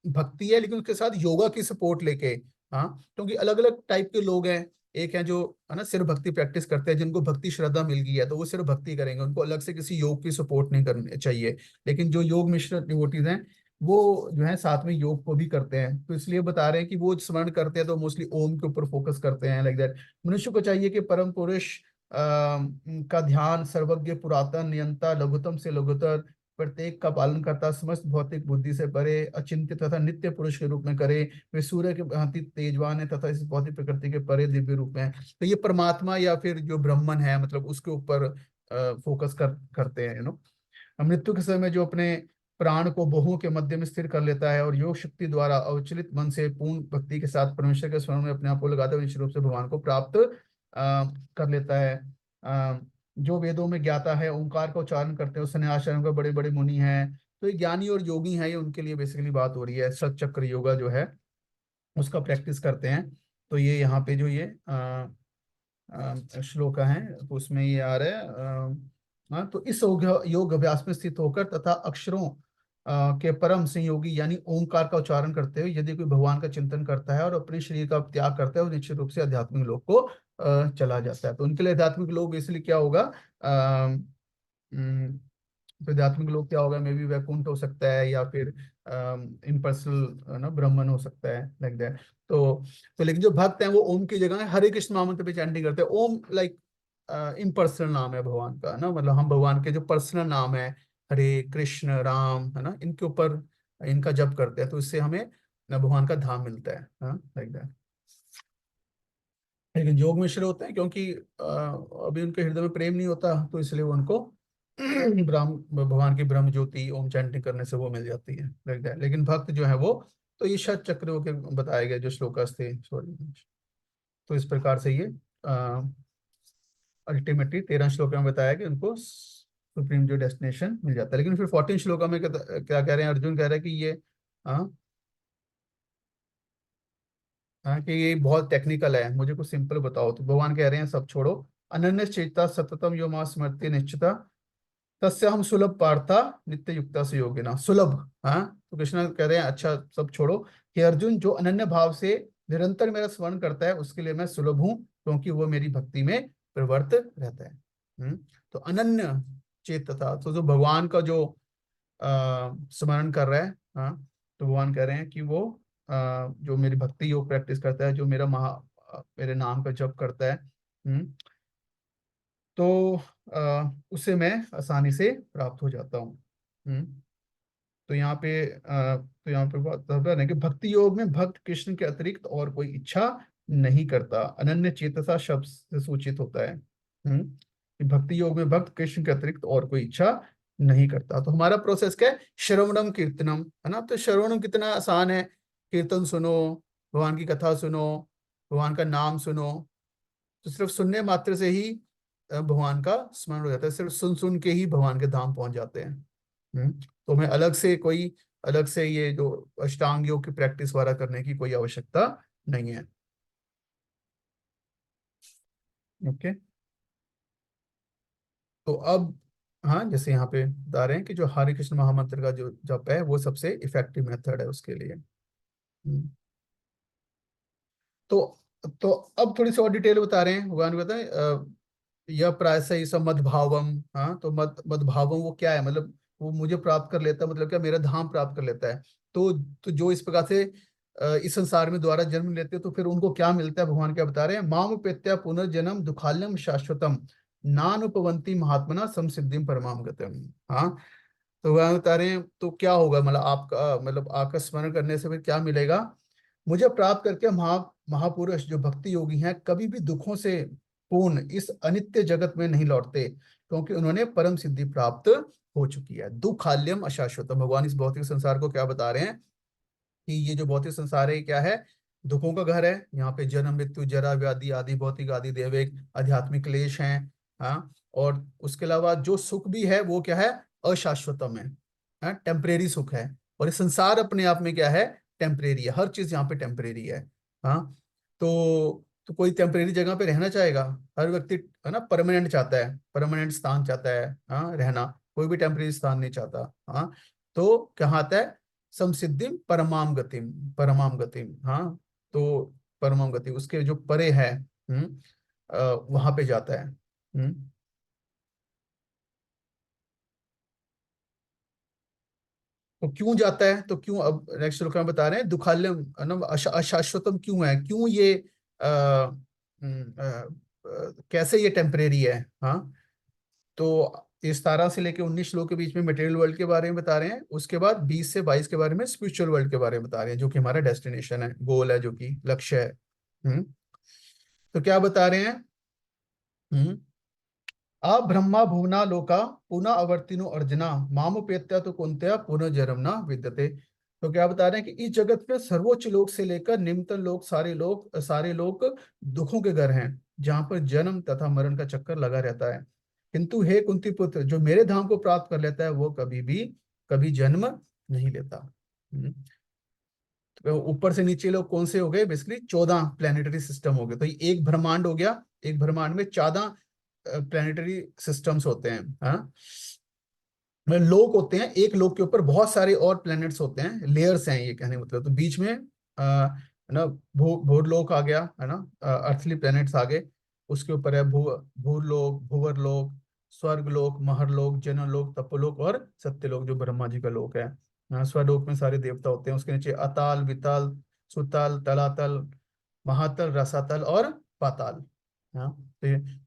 भक्ति है, लेकिन उसके साथ योगा की सपोर्ट लेके। हाँ, क्योंकि अलग अलग टाइप के लोग हैं। एक है जो, है ना, सिर्फ भक्ति प्रैक्टिस करते हैं, जिनको भक्ति श्रद्धा मिल गई है, तो वो सिर्फ भक्ति करेंगे, उनको अलग से किसी योग की सपोर्ट नहीं करनी चाहिए। लेकिन जो योग मिश्र डिवोटीज हैं, वो जो है साथ में योग को भी करते हैं, तो इसलिए बता रहे हैं कि वो स्मरण करते हैं तो मोस्टली ओम के ऊपर फोकस करते हैं, लाइक दैट। मनुष्य को चाहिए कि परम पुरुष का ध्यान, सर्वज्ञ, पुरातन, नियंता, लघुतम से लघुतर, प्रत्येक का पालन करता, समस्त भौतिक बुद्धि से परे, अचिंत्य तथा नित्य पुरुष के रूप में करे। वे सूर्य के भांति तेजवान है तथा इस भौतिक प्रकृति के परे दिव्य रूप में है। तो ये परमात्मा या फिर जो ब्रह्मन है, मतलब उसके ऊपर फोकस करते हैं, मृत्यु के समय जो अपने प्राण को बहुओं के मध्य में स्थिर कर लेता है और योग शक्ति द्वारा अविचलित मन से पूर्ण भक्ति के साथ परमेश्वर के स्वर्ण में अपने आप को लगाते हुए निश्चित रूप से भगवान को प्राप्त कर लेता है। जो वेदों में ज्ञाता है, ओंकार का उच्चारण करते हैं, उस संन्यासाश्रम के बड़े बड़े मुनि हैं, तो ये ज्ञानी और योगी हैं, ये उनके लिए बेसिकली बात हो रही है। सतचक्र योगा जो है उसका प्रैक्टिस करते हैं। तो ये यहाँ पे जो ये श्लोक है, तो उसमें ये आ रहा है, हाँ, तो इस योग अभ्यास में स्थित होकर तथा अक्षरों के परम संयोगी यानी ओंकार का उच्चारण करते हुए यदि कोई भगवान का चिंतन करता है और अपने शरीर का त्याग करता है, वो निश्चित रूप से आध्यात्मिक लोक को चला जाता है। तो उनके लिए आध्यात्मिक लोक बेसिकली क्या होगा, तो आध्यात्मिक लोक क्या होगा, मे बी वैकुंठ हो सकता है, या फिर इम्पर्सनल ना ब्रह्मन हो सकता है, लाइक दैट। तो लेकिन जो भक्त हैं वो ओम की जगह हरे कृष्ण महामंत्र पे चैंटिंग करते हैं। ओम लाइक इम्पर्सनल नाम है भगवान का ना, मतलब हम भगवान के जो पर्सनल नाम है, हरे कृष्ण राम, है ना, इनके ऊपर इनका जप करते हैं, तो इससे हमें भगवान का धाम मिलता है, लाइक दैट। लेकिन योग मिश्र होते हैं क्योंकि अभी उनके हृदय में प्रेम नहीं होता, तो इसलिए वो उनको ब्रह्म, भगवान की ब्रह्म ज्योति ओम चैंटिंग करने से वो मिल जाती है, लाइक दैट। लेकिन भक्त जो है वो, तो ये शत चक्रों के बताए गए जो श्लोकास थे, सॉरी, तो इस प्रकार से ये अल्टीमेटली 13 श्लोक में बताया कि उनको सुप्रीम जो डेस्टिनेशन मिल जाता है। लेकिन फिर 14 श्लोका में क्या कह रहे हैं, अर्जुन कह रहे हैं कि ये, हाँ, हाँ, कि ये बहुत टेक्निकल है, मुझे कुछ सिंपल बताओ। तो भगवान कह रहे हैं सब छोड़ो, अनन्य चेता सततम यो मां स्मृति निश्चिता, तस्य हम सुलभ पार्था नित्य युक्ता से योगिना सुलभ। हाँ, तो कृष्ण कह रहे हैं अच्छा सब छोड़ो, कि अर्जुन जो अनन्य भाव से निरंतर मेरा स्मरण करता है उसके लिए मैं सुलभ हूँ, क्योंकि वो मेरी भक्ति में प्रवृत्त रहता है। तो अनन्य चेतता, तो जो भगवान का जो स्मरण कर रहा है, हाँ, तो भगवान कह रहे हैं कि वो जो मेरी भक्ति योग प्रैक्टिस करता है, जो मेरे नाम का जप करता है, तो उसे मैं आसानी से प्राप्त हो जाता हूँ। तो यहाँ पे बात है कि भक्ति योग में भक्त कृष्ण के अतिरिक्त और कोई इच्छा नहीं करता, अनन्य चेतसा शब्द से सूचित होता है। कि भक्ति योग में भक्त कृष्ण के अतिरिक्त और कोई इच्छा नहीं करता। तो हमारा प्रोसेस क्या है? श्रवणम कीर्तनम, है ना। तो श्रवणम कितना आसान है, कीर्तन सुनो, भगवान की कथा सुनो, भगवान का नाम सुनो, तो सिर्फ सुनने मात्र से ही भगवान का स्मरण हो जाता है, सिर्फ सुन सुन के ही भगवान के धाम पहुंच जाते हैं। तो हमें अलग से ये जो अष्टांग योग की प्रैक्टिस वाला करने की कोई आवश्यकता नहीं है। ओके, तो अब हाँ, जैसे यहाँ पे बता रहे हैं कि जो हरे कृष्ण महामंत्र का जो जप है वो सबसे इफेक्टिव मेथड है उसके लिए। हम्म, तो अब थोड़ी सी और डिटेल बता रहे हैं, भगवान बताए यह प्रायः ही सब मदभावम। हाँ, तो मदभावम वो क्या है, मतलब वो मुझे प्राप्त कर लेता है, मतलब क्या मेरा धाम प्राप्त कर लेता है। तो जो इस प्रकार से इस संसार में द्वारा जन्म लेते हैं, तो फिर उनको क्या मिलता है, भगवान क्या बता रहे हैं, माम पेत्या पुनर्जन्म दुखाल्यम शाश्वतम नानुपवंती महात्मना समसिद्धिम परमाम गतम। हाँ, तो वह बता रहे हैं तो क्या होगा, मतलब आपका मतलब आपका स्मरण करने से फिर क्या मिलेगा, मुझे प्राप्त करके महापुरुष जो भक्ति योगी हैं कभी भी दुखों से पूर्ण इस अनित्य जगत में नहीं लौटते, क्योंकि उन्होंने परम सिद्धि प्राप्त हो चुकी है। दुखाल्यम अशाश्वतम, भगवान इस भौतिक संसार को क्या बता रहे हैं कि ये जो भौतिक संसार है क्या है, दुखों का घर है। यहाँ पे जन्म मृत्यु जरा व्याधि आदि भौतिक आदि दैविक आध्यात्मिक क्लेश हैं। हाँ, और उसके अलावा जो सुख भी है वो क्या है, अशाश्वतम है, हाँ, टेम्परेरी सुख है। और ये संसार अपने आप में क्या है, टेम्परेरी है, हर चीज यहाँ पे टेम्परेरी है। हाँ, तो कोई टेम्परेरी जगह पे रहना चाहेगा, हर व्यक्ति है ना परमानेंट चाहता है, परमानेंट स्थान चाहता है, हाँ, रहना, कोई भी टेम्परेरी स्थान नहीं चाहता। हाँ, तो कहाँ आता है, समसिद्धिम परमाम गतिम। हाँ, तो परमाम गति उसके जो परे है, वहां पे जाता है। तो क्यों जाता है, तो क्यों, अब नेक्स्ट श्लोक में बता रहे हैं दुखाल्यम अनम अशाश्वतम क्यों है, क्यों ये कैसे ये टेम्परेरी है। हाँ, तो इस 17 से लेके 19 श्लोक के बीच में मटेरियल वर्ल्ड के बारे में बता रहे हैं, उसके बाद 20 से 22 के बारे में स्पिरिचुअल वर्ल्ड के बारे में बता रहे हैं, जो कि हमारा डेस्टिनेशन है, गोल है, जो कि लक्ष्य है। हम्म तो क्या बता रहे हैं, हम्म आ ब्रह्मा भुवना लोका पुनः अवर्तिनो अर्जुना मामुपेत्या तो कुंत्या पुनः जन्म ना विद्यते। तो क्या बता रहे हैं कि इस जगत में सर्वोच्च लोक से लेकर निम्नतम लोक सारे लोग दुखों के घर हैं, जहां पर जन्म तथा मरण का चक्कर लगा रहता है। किंतु हे कुंती पुत्र, जो मेरे धाम को प्राप्त कर लेता है वो कभी जन्म नहीं लेता। तो ऊपर से नीचे लोग कौन से हो गए, बेसिकली 14 प्लेनेटरी सिस्टम हो गए। तो ये एक ब्रह्मांड हो गया, एक ब्रह्मांड में 14 प्लेनेटरी सिस्टम्स होते हैं। हाँ, मतलब लोक होते हैं, एक लोक के ऊपर बहुत सारे और प्लैनेट्स होते हैं, लेयर्स हैं ये कहने का मतलब। तो बीच में है ना भूरलोक आ गया, है ना, अर्थली प्लैनेट्स आ गए। उसके ऊपर है भूरलोक, भूवरलोक, स्वर्गलोक, महरलोक, जनलोक, तपोलोक और सत्यलोक, जो ब्रह्मा जी का लोक है। स्वलोक में सारे देवता होते हैं, उसके नीचे अताल विताल सुताल तलातल महातल रसातल और पाताल। हाँ,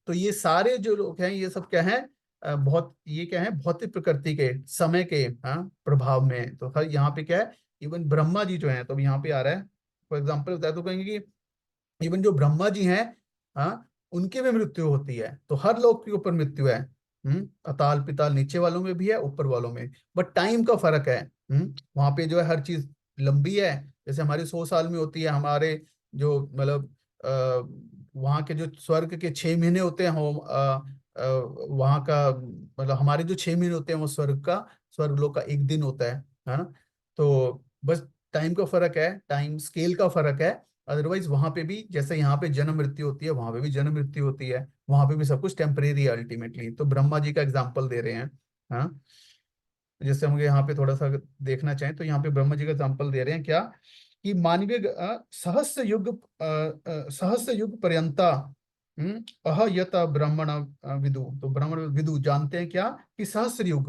तो ये सारे जो लोग हैं ये सब क्या है, बहुत ये क्या है, भौतिक प्रकृति के समय के, हाँ, प्रभाव में है। तो हर यहाँ पे क्या है, इवन ब्रह्मा जी जो है, तो यहाँ पे आ रहा है फॉर एग्जाम्पल बताया, तो कहेंगे कि इवन जो ब्रह्मा जी हैं, हाँ, उनकी भी मृत्यु होती है। तो हर लोग के ऊपर मृत्यु है। अताल पिताल नीचे वालों में भी है, ऊपर वालों में, बट टाइम का फर्क है। वहां पे जो है हर चीज लंबी है, जैसे हमारी 100 साल में होती है, हमारे जो मतलब वहाँ के जो स्वर्ग के 6 महीने होते हैं, हो वहाँ का मतलब हमारे जो 6 महीने होते हैं वो स्वर्ग लोक का एक दिन होता है ना। तो बस टाइम का फर्क है, टाइम स्केल का फर्क है। अदरवाइज वहां पे भी जैसे यहाँ पे जन्म मृत्यु होती है, वहां पे भी जन्म मृत्यु होती है, वहां पे भी सब कुछ टेम्परेरी है अल्टीमेटली। तो ब्रह्मा जी का एग्जाम्पल दे रहे हैं। हाँ, जैसे हम यहाँ पे थोड़ा सा देखना चाहें तो यहाँ पे ब्रह्मा जी का एग्जाम्पल दे रहे हैं क्या, कि मानवीय सहस्र युग पर्यंता अह यत ब्राह्मण विदु, तो ब्राह्मण विदु जानते हैं क्या, कि सहस्र युग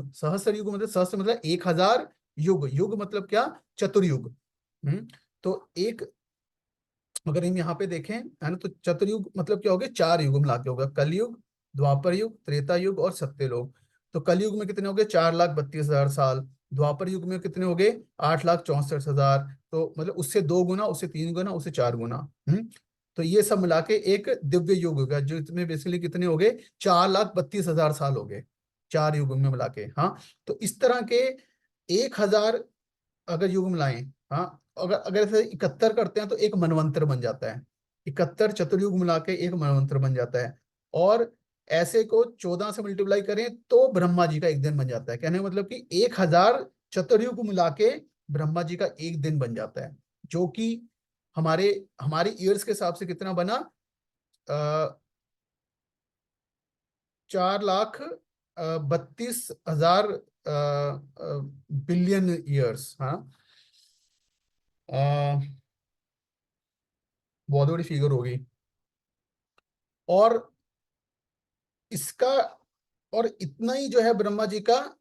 मतलब सहस्र मतलब 1000, युग युग मतलब क्या, चतुर्युग। तो एक, अगर हम यहाँ पे देखें है ना, तो चतुर्युग मतलब क्या हो गया, 4 युग मिला के होगा, कलयुग, द्वापर युग, त्रेता युग और सत्ययुग। तो कलयुग में कितने हो गए, 4,32,000 साल। द्वापर युग में कितने हो गए, 8,64,000। तो मतलब उससे 2 गुना, उससे 3 गुना, उससे 4 गुना। तो ये सब मिला के एक दिव्य युग हो गया, जो इसमें बेसिकली कितने हो गए, 4,32,000 साल हो गए, 4 युग में मिला के। हाँ, तो इस तरह के 1,000 अगर युग मिलाएं, हाँ, अगर अगर ऐसे 71 करते हैं तो एक मनवंतर बन जाता है। 71 चतुर्युग मिला के एक मनवंतर बन जाता है। और ऐसे को 14 से मल्टीप्लाई करें तो ब्रह्मा जी का एक दिन बन जाता है। कहने का मतलब कि 1,000 चतुर्युग मिला के ब्रह्मा जी का एक दिन बन जाता है, जो कि हमारे हमारे ईयर्स के हिसाब से कितना बना, 4,32,000 बिलियन ईयर्स। हाँ, अ, बहुत बड़ी फिगर होगी। और इसका, और इतना ही जो है ब्रह्मा जी का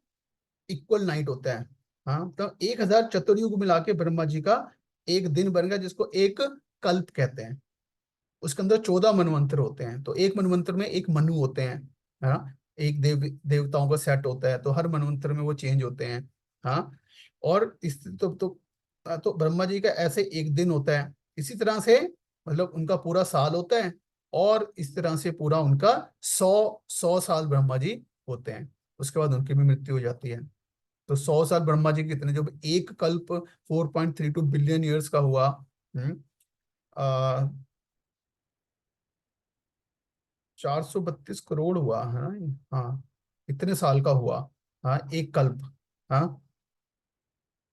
इक्वल नाइट होता है। हाँ, तो 1,000 चतुर्युग मिला के ब्रह्मा जी का एक दिन बन गया, जिसको एक कल्प कहते हैं। उसके अंदर 14 मनवंतर होते हैं, तो एक मनवंतर में एक मनु होते हैं। हाँ, एक देवताओं का सेट होता है, तो हर मनवंतर में वो चेंज होते हैं। हाँ, और इस तो ब्रह्मा जी का ऐसे एक दिन होता है। इसी तरह से मतलब उनका पूरा साल होता है, और इस तरह से पूरा उनका 100 100 साल ब्रह्मा जी होते हैं। उसके बाद उनकी भी मृत्यु हो जाती है। तो 100 साल ब्रह्मा जी कितने, जो एक कल्प 4.32 बिलियन ईयर्स का हुआ। हम्म 432 करोड़ हुआ है ना। हाँ, इतने साल का हुआ। हाँ, एक कल्प। हाँ,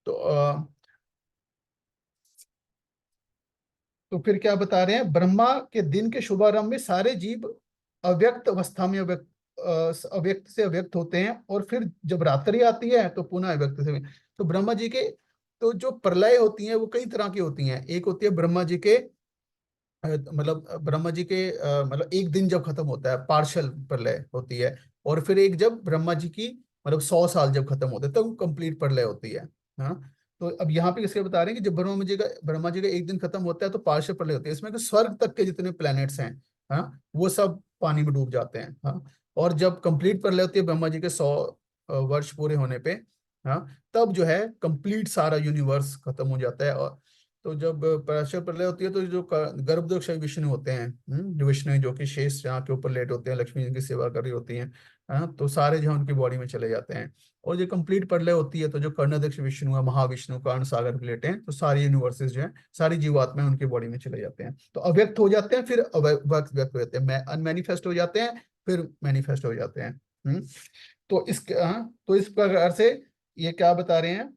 तो तो फिर क्या बता रहे हैं, ब्रह्मा के दिन के शुभारंभ में सारे जीव अव्यक्त अवस्था में अव्यक्त से अव्यक्त होते हैं, और फिर जब रात्रि आती है तो पुनः अव्यक्त से। तो ब्रह्मा जी के, तो जो प्रलय होती है वो कई तरह की होती हैं। एक होती है ब्रह्मा जी के मतलब ब्रह्मा जी के मतलब एक दिन जब खत्म होता है, पार्शियल प्रलय होती है। और फिर एक जब ब्रह्मा जी की मतलब 100 साल जब खत्म होते हैं तब कंप्लीट प्रलय होती है। हाँ, तो अब यहाँ पे इसलिए बता रहे हैं कि जब ब्रह्मा जी का एक दिन खत्म होता है तो पार्शियल प्रलय होती है। इसमें कि स्वर्ग तक के जितने प्लैनेट्स हैं, हाँ, वो सब पानी में डूब जाते हैं। हाँ, और जब कंप्लीट प्रलय होती है ब्रह्मा जी के 100 वर्ष पूरे होने पे, हाँ, तब जो है कंप्लीट सारा यूनिवर्स खत्म हो जाता है। और तो जब पराशर प्रलय होती है तो जो गर्भदक्ष विष्णु होते हैं, जो विष्णु जो कि शेष यहाँ के ऊपर लेट होते हैं, लक्ष्मी जी की सेवा कर रही होती हैं, हाँ, तो सारे जो है उनकी बॉडी में चले जाते हैं। और जो कंप्लीट प्रलय होती है तो जो कर्णदक्ष विष्णु है, महाविष्णु, कर्ण सागर पे लेटे हैं, तो सारी यूनिवर्सेस जो है, सारी जीवात्माएं उनकी बॉडी में चले जाते हैं, तो अव्यक्त हो जाते हैं, फिर व्यक्त व्यक्त हो जाते हैं, अनमैनिफेस्ट हो जाते हैं, फिर मैनिफेस्ट हो जाते हैं। तो तो इस प्रकार से ये क्या बता रहे हैं,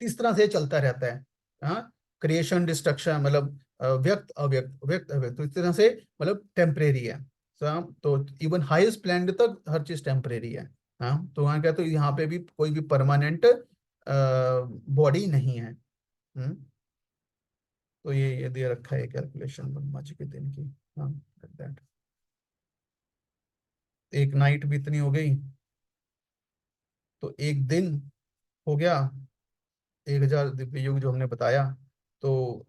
इस तरह से चलता रहता है। हाँ, क्रिएशन डिस्ट्रक्शन मतलब व्यक्त अव्यक्त, व्यक्त अव्यक्त, तो इस तरह से मतलब टेम्परेरी है। तो इवन हाईएस्ट प्लैनेट तक हर चीज टेम्परेरी है। हाँ, तो वहाँ क्या, तो यहाँ पे भी कोई भी परमानेंट बॉडी नहीं है। हम्म तो ये दे रखा है कैलकुलेशन ब्रह्मा जी के दिन की। हाँ, दैट एक नाइट भी इतनी हो गई, तो एक दिन हो गया 1,000 दिव्य युग जो हमने बताया। तो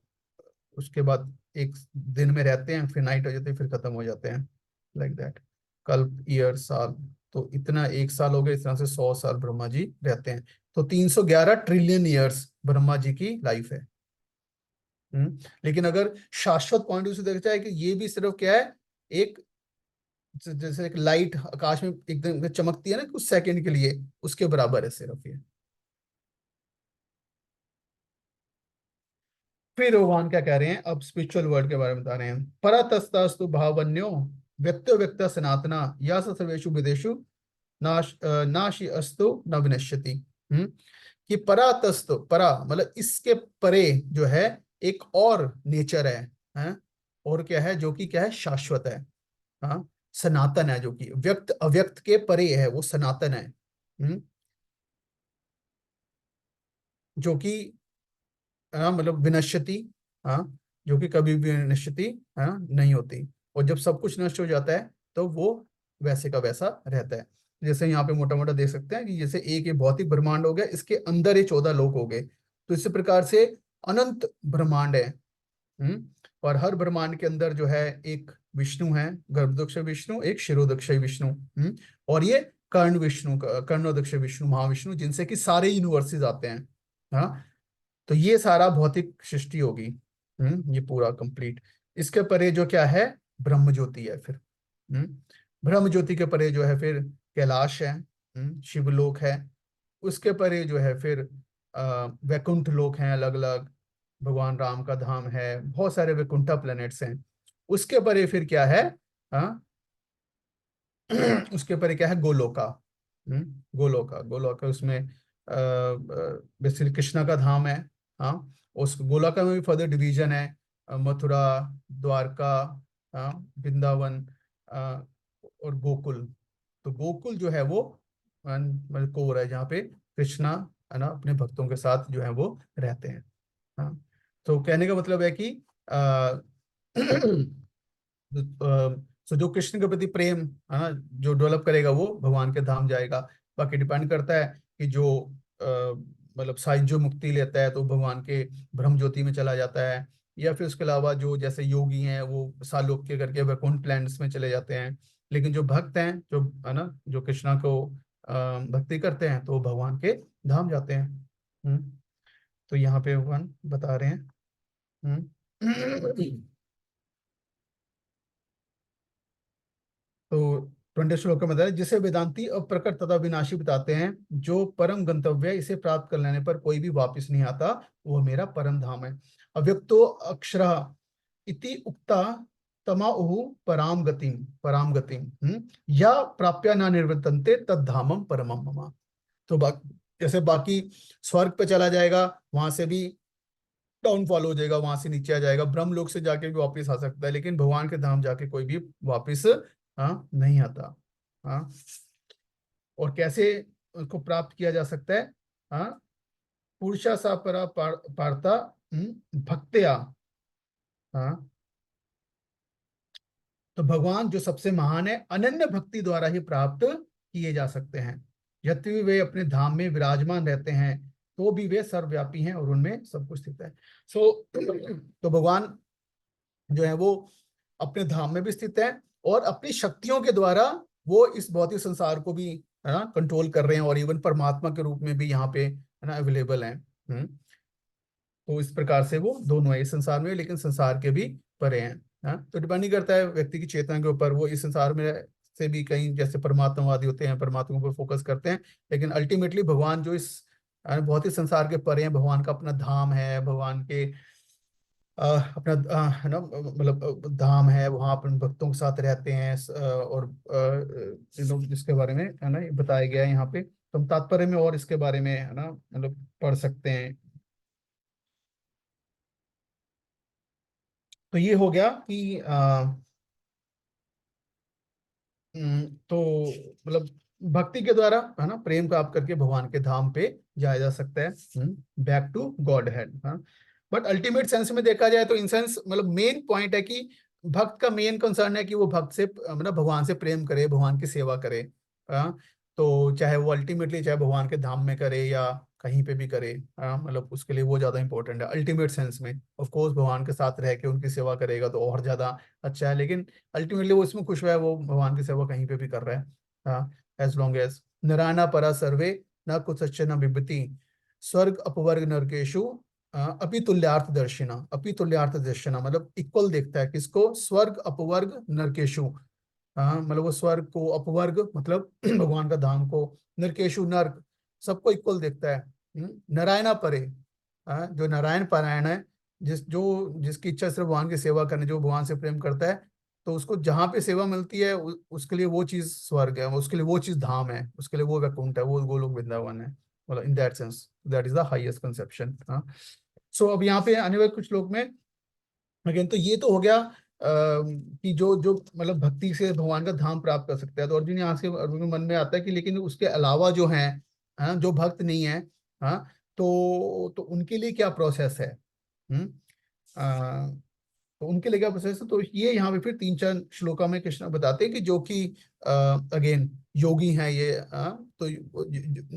उसके बाद एक दिन में रहते हैं, फिर नाइट हो जाती है, फिर खत्म हो जाते हैं, लाइक दैट। कल्प, ईयर, साल, तो इतना एक साल हो गया, इस तरह से 100 साल ब्रह्मा जी रहते हैं। तो 311 ट्रिलियन ईयर्स ब्रह्मा जी की लाइफ है। लेकिन अगर शाश्वत पॉइंट से देखा जाए कि ये भी सिर्फ क्या है, एक जैसे एक लाइट आकाश में एकदम चमकती है ना कुछ सेकंड के लिए, उसके बराबर है सिर्फ ये। फिर भगवान क्या कह रहे हैं, अब स्पिरिचुअल वर्ल्ड के बारे में बता रहे हैं। परातस्तास्तु भावन्यो व्यक्तो व्यक्ता सनातना या सर्वेषु विदेशु नाशी अस्तु न विनश्यति। कि परातस्तु, परा मतलब इसके परे जो है एक और नेचर है, और क्या है, जो कि क्या है, शाश्वत है। हाँ, सनातन है, जो कि व्यक्त अव्यक्त के परे है, वो सनातन है। हम्म, जो कि मतलब विनश्यति, हाँ, जो कि कभी भी विनश्यति, हाँ, नहीं होती। और जब सब कुछ नष्ट हो जाता है तो वो वैसे का वैसा रहता है। जैसे यहाँ पे मोटा मोटा देख सकते हैं कि जैसे एक ये भौतिक ब्रह्मांड हो गया, इसके अंदर ये 14 लोक हो गए, तो इसी प्रकार से अनंत ब्रह्मांड है। हम्म, और हर ब्रह्मांड के अंदर जो है एक विष्णु है, गर्भदक्ष विष्णु, एक शिरोदक्ष विष्णु, और ये कर्ण विष्णु, कर्णोदक्ष विष्णु, महाविष्णु, जिनसे कि सारे यूनिवर्सेस आते हैं। हाँ, तो ये सारा भौतिक सृष्टि होगी। ये पूरा कंप्लीट। इसके परे जो क्या है, ब्रह्म ज्योति है फिर। ब्रह्म ज्योति के परे जो है फिर कैलाश है, शिवलोक है। उसके परे जो है फिर वैकुंठ लोक हैं अलग अलग, भगवान राम का धाम है, बहुत सारे वैकुंठा प्लैनेट्स हैं। उसके परे फिर क्या है, हाँ, उसके ऊपर क्या है, गोलोका। गोलोका, गोलोका उसमें बेसिकली कृष्णा का धाम है। हाँ, उस गोलोका में भी फर्दर डिवीजन है, मथुरा, द्वारका, हाँ, वृंदावन, और गोकुल। तो गोकुल जो है वो मतलब को रहा है जहाँ पे कृष्णा, है ना, अपने भक्तों के साथ जो है वो रहते हैं। हाँ, तो कहने का मतलब है कि आ, सो जो कृष्ण के प्रति प्रेम, है ना, जो डेवलप करेगा वो भगवान के धाम जाएगा। बाकी डिपेंड करता है कि जो मतलब साइज जो मुक्ति लेता है तो भगवान के ब्रह्म ज्योति में चला जाता है, या फिर उसके अलावा जो जैसे योगी हैं वो सालोक्य करके वैकुंठ प्लैनेट्स में चले जाते हैं। लेकिन जो भक्त हैं, जो, है ना, जो कृष्णा को भक्ति करते हैं तो वो भगवान के धाम जाते हैं। हम्म, तो यहाँ पे भगवान बता रहे हैं। हम्म तो 20 श्लोक में बताया, जिसे वेदांती अप्रकट तथा विनाशी बताते हैं, जो परम गंतव्य है, इसे प्राप्त कर लेने पर कोई भी वापस नहीं आता, वो मेरा परम धाम है। अव्यक्तो अक्षर इति उक्ता तमाहु पराम गतिम, या प्राप्य न निर्वर्तन्ते तद्धामम परमम मम। तो जैसे बाकी स्वर्ग पे चला जाएगा, वहां से भी डाउनफॉल हो जाएगा, वहां से नीचे आ जाएगा, ब्रह्म लोक से जाके भी वापस आ सकता है, लेकिन भगवान के धाम जाके कोई भी वापस, हाँ, नहीं आता। हाँ, और कैसे उसको प्राप्त किया जा सकता है, हाँ, पुरुषा सा परा पार्ता, भक्त्या, हाँ, तो भगवान जो सबसे महान है, अनन्य भक्ति द्वारा ही प्राप्त किए जा सकते हैं। यद्यपि वे अपने धाम में विराजमान रहते हैं, तो भी वे सर्वव्यापी हैं और उनमें सब कुछ स्थित है। सो तो भगवान जो है वो अपने धाम में भी स्थित है, और अपनी शक्तियों के द्वारा वो इस भौतिक संसार को भी, है ना, कंट्रोल कर रहे हैं, और इवन परमात्मा के रूप में भी यहाँ पे, है ना, अवेलेबल है। तो इस प्रकार से वो दोनों है इस संसार में, लेकिन संसार के भी परे हैं। हाँ, तो डिपेंड नहीं करता है व्यक्ति की चेतना के ऊपर, वो इस संसार में से भी कहीं जैसे परमात्मावादी होते हैं, परमात्मा पर फोकस करते हैं, लेकिन अल्टीमेटली भगवान जो इस भौतिक संसार के परे हैं, भगवान का अपना धाम है, भगवान के अपना है ना, मतलब धाम है, वहां अपन भक्तों के साथ रहते हैं, और जिसके बारे में, है ना, ये बताया गया है यहाँ पे, तो हम तात्पर्य में और इसके बारे में, है ना, मतलब पढ़ सकते हैं। तो ये हो गया कि तो मतलब भक्ति के द्वारा, है ना, प्रेम का आप करके भगवान के धाम पे जाया जा सकता है, बैक टू गॉड हेड। हाँ, बट अल्टीमेट सेंस में देखा जाए तो इन सेंस मतलब मेन पॉइंट है कि भक्त का मेन कंसर्न है कि वो भक्त से, मतलब भगवान से प्रेम करे, भगवान की सेवा करे। हाँ, तो चाहे वो अल्टीमेटली चाहे भगवान के धाम में करे या कहीं पे भी करे, हाँ, मतलब उसके लिए वो ज्यादा इंपॉर्टेंट है अल्टीमेट सेंस में। ऑफ कोर्स भगवान के साथ रह के उनकी सेवा करेगा तो और ज्यादा अच्छा है, लेकिन अल्टीमेटली वो इसमें खुश हुआ है, वो भगवान की सेवा कहीं पे भी कर रहा है। हाँ, एज लॉन्ग एज नारायणा परा सर्वे, न कुछ न बिबती, स्वर्ग अपवर्ग नरकेशु, अपि तुल्यार्थ दर्शिना। अपि तुल्यार्थ दर्शिना मतलब इक्वल देखता है किसको, स्वर्ग अपवर्ग नरकेशु। हाँ, मतलब वो स्वर्ग को, अपवर्ग मतलब भगवान का धाम को, नरकेशु नर्क, सबको इक्वल देखता है। नारायणा परे, हाँ, जो नारायण पारायण है, जिसकी इच्छा सिर्फ भगवान की सेवा करने, जो भगवान से प्रेम करता है, तो उसको जहाँ पे सेवा मिलती है उसके लिए वो चीज स्वर्ग है, उसके लिए वो चीज धाम है, उसके लिए वो वैकुंठ है, वो गोलोक वृंदावन है। मतलब in that sense that is the highest conception. हाँ, सो अब यहाँ पे आने वाले कुछ लोग में, अगेन तो ये तो हो गया कि जो जो मतलब भक्ति से भगवान का धाम प्राप्त कर सकता है। तो अर्जुन यहाँ से अर्जुन के मन में आता है कि लेकिन उसके अलावा जो है, हाँ, जो भक्त नहीं है, हाँ, तो उनके लिए क्या प्रोसेस है। हम्म तो उनके लिए क्या प्रोसेस है, तो ये यहाँ पे फिर 3-4 श्लोका में कृष्ण बताते हैं कि जो कि अगेन योगी हैं ये, तो